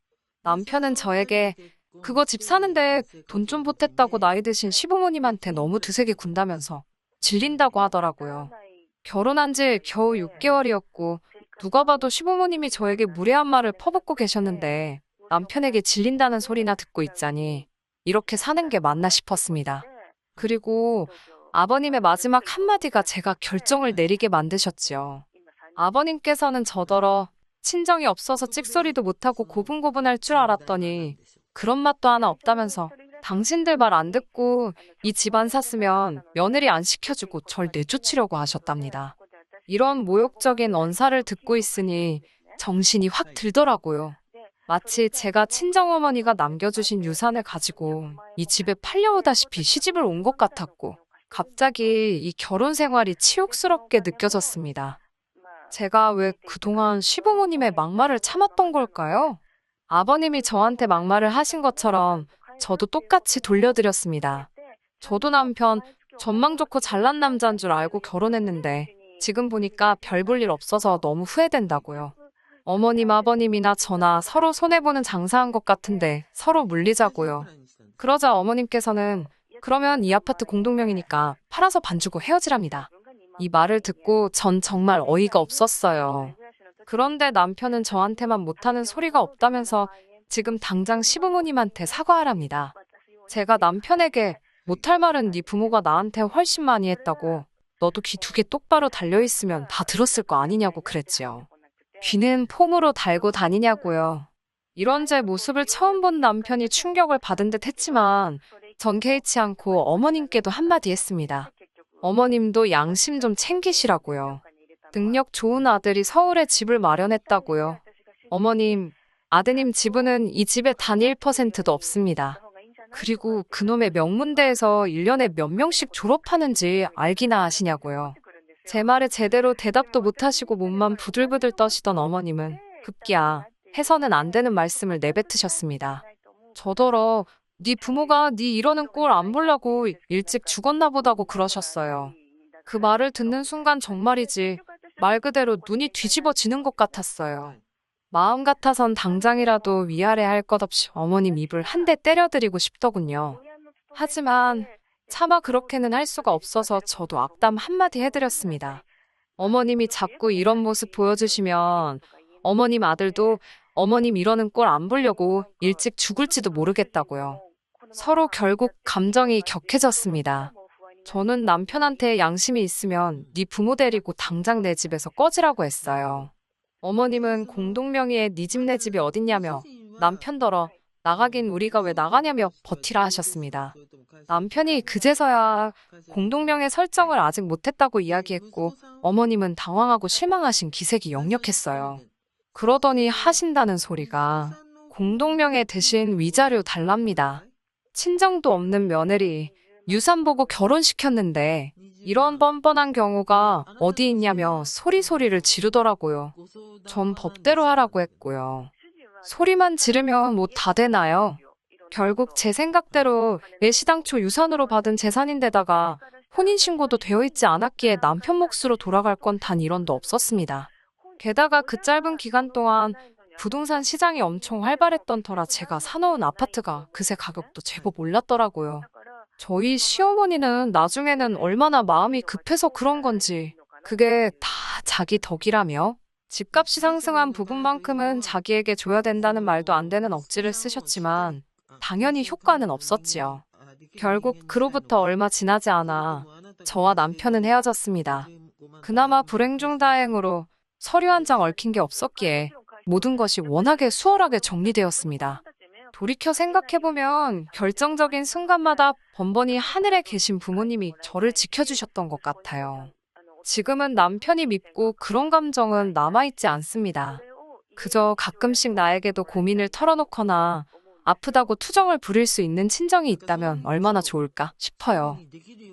남편은 저에게 그거 집 사는데 돈 좀 보탰다고 나이 드신 시부모님한테 너무 드세게 군다면서 질린다고 하더라고요. 결혼한 지 겨우 6개월이었고 누가 봐도 시부모님이 저에게 무례한 말을 퍼붓고 계셨는데 남편에게 질린다는 소리나 듣고 있자니 이렇게 사는 게 맞나 싶었습니다. 그리고 아버님의 마지막 한마디가 제가 결정을 내리게 만드셨지요. 아버님께서는 저더러 친정이 없어서 찍소리도 못하고 고분고분할 줄 알았더니 그런 맛도 하나 없다면서 당신들 말 안 듣고 이 집안 샀으면 며느리 안 시켜주고 절 내쫓으려고 하셨답니다. 이런 모욕적인 언사를 듣고 있으니 정신이 확 들더라고요. 마치 제가 친정어머니가 남겨주신 유산을 가지고 이 집에 팔려오다시피 시집을 온 것 같았고 갑자기 이 결혼 생활이 치욕스럽게 느껴졌습니다. 제가 왜 그동안 시부모님의 막말을 참았던 걸까요? 아버님이 저한테 막말을 하신 것처럼 저도 똑같이 돌려드렸습니다. 저도 남편 전망 좋고 잘난 남자인 줄 알고 결혼했는데 지금 보니까 별 볼 일 없어서 너무 후회된다고요. 어머님, 아버님이나 저나 서로 손해보는 장사한 것 같은데 서로 물리자고요. 그러자 어머님께서는 그러면 이 아파트 공동명이니까 팔아서 반 주고 헤어지랍니다. 이 말을 듣고 전 정말 어이가 없었어요. 그런데 남편은 저한테만 못하는 소리가 없다면서 지금 당장 시부모님한테 사과하랍니다. 제가 남편에게 못할 말은 네 부모가 나한테 훨씬 많이 했다고 너도 귀 두 개 똑바로 달려있으면 다 들었을 거 아니냐고 그랬지요. 귀는 폼으로 달고 다니냐고요. 이런 제 모습을 처음 본 남편이 충격을 받은 듯 했지만 전 개의치 않고 어머님께도 한마디 했습니다. 어머님도 양심 좀 챙기시라고요. 능력 좋은 아들이 서울에 집을 마련했다고요. 어머님, 아드님 지분은 이 집에 단 1%도 없습니다. 그리고 그놈의 명문대에서 1년에 몇 명씩 졸업하는지 알기나 하시냐고요. 제 말에 제대로 대답도 못하시고 몸만 부들부들 떠시던 어머님은 급기야 해서는 안 되는 말씀을 내뱉으셨습니다. 저더러 네 부모가 네 이러는 꼴 안 보려고 일찍 죽었나 보다고 그러셨어요. 그 말을 듣는 순간 정말이지 말 그대로 눈이 뒤집어지는 것 같았어요. 마음 같아선 당장이라도 위아래 할 것 없이 어머님 입을 한 대 때려드리고 싶더군요. 하지만 차마 그렇게는 할 수가 없어서 저도 악담 한마디 해드렸습니다. 어머님이 자꾸 이런 모습 보여주시면 어머님 아들도 어머님 이러는 꼴 안 보려고 일찍 죽을지도 모르겠다고요. 서로 결국 감정이 격해졌습니다. 저는 남편한테 양심이 있으면 네 부모 데리고 당장 내 집에서 꺼지라고 했어요. 어머님은 공동명의의 네 집 내 집이 어딨냐며 남편더러 나가긴 우리가 왜 나가냐며 버티라 하셨습니다. 남편이 그제서야 공동명의 설정을 아직 못했다고 이야기했고 어머님은 당황하고 실망하신 기색이 역력했어요. 그러더니 하신다는 소리가 공동명의 대신 위자료 달랍니다. 친정도 없는 며느리 유산 보고 결혼시켰는데 이런 뻔뻔한 경우가 어디 있냐며 소리소리를 지르더라고요. 전 법대로 하라고 했고요. 소리만 지르면 뭐 다 되나요? 결국 제 생각대로 애시당초 유산으로 받은 재산인데다가 혼인신고도 되어 있지 않았기에 남편 몫으로 돌아갈 건 단 1원도 없었습니다. 게다가 그 짧은 기간 동안 부동산 시장이 엄청 활발했던 터라 제가 사놓은 아파트가 그새 가격도 제법 올랐더라고요. 저희 시어머니는 나중에는 얼마나 마음이 급해서 그런 건지 그게 다 자기 덕이라며 집값이 상승한 부분만큼은 자기에게 줘야 된다는 말도 안 되는 억지를 쓰셨지만 당연히 효과는 없었지요. 결국 그로부터 얼마 지나지 않아 저와 남편은 헤어졌습니다. 그나마 불행 중 다행으로 서류 한 장 얽힌 게 없었기에 모든 것이 워낙에 수월하게 정리되었습니다. 돌이켜 생각해보면 결정적인 순간마다 번번이 하늘에 계신 부모님이 저를 지켜주셨던 것 같아요. 지금은 남편이 밉고 그런 감정은 남아있지 않습니다. 그저 가끔씩 나에게도 고민을 털어놓거나 아프다고 투정을 부릴 수 있는 친정이 있다면 얼마나 좋을까 싶어요.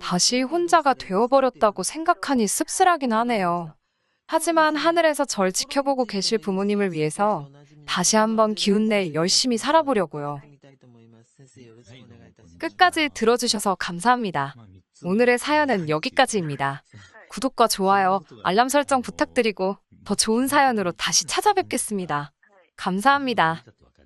다시 혼자가 되어버렸다고 생각하니 씁쓸하긴 하네요. 하지만 하늘에서 절 지켜보고 계실 부모님을 위해서 다시 한번 기운내 열심히 살아보려고요. 끝까지 들어주셔서 감사합니다. 오늘의 사연은 여기까지입니다. 구독과 좋아요, 알람 설정 부탁드리고 더 좋은 사연으로 다시 찾아뵙겠습니다. 감사합니다.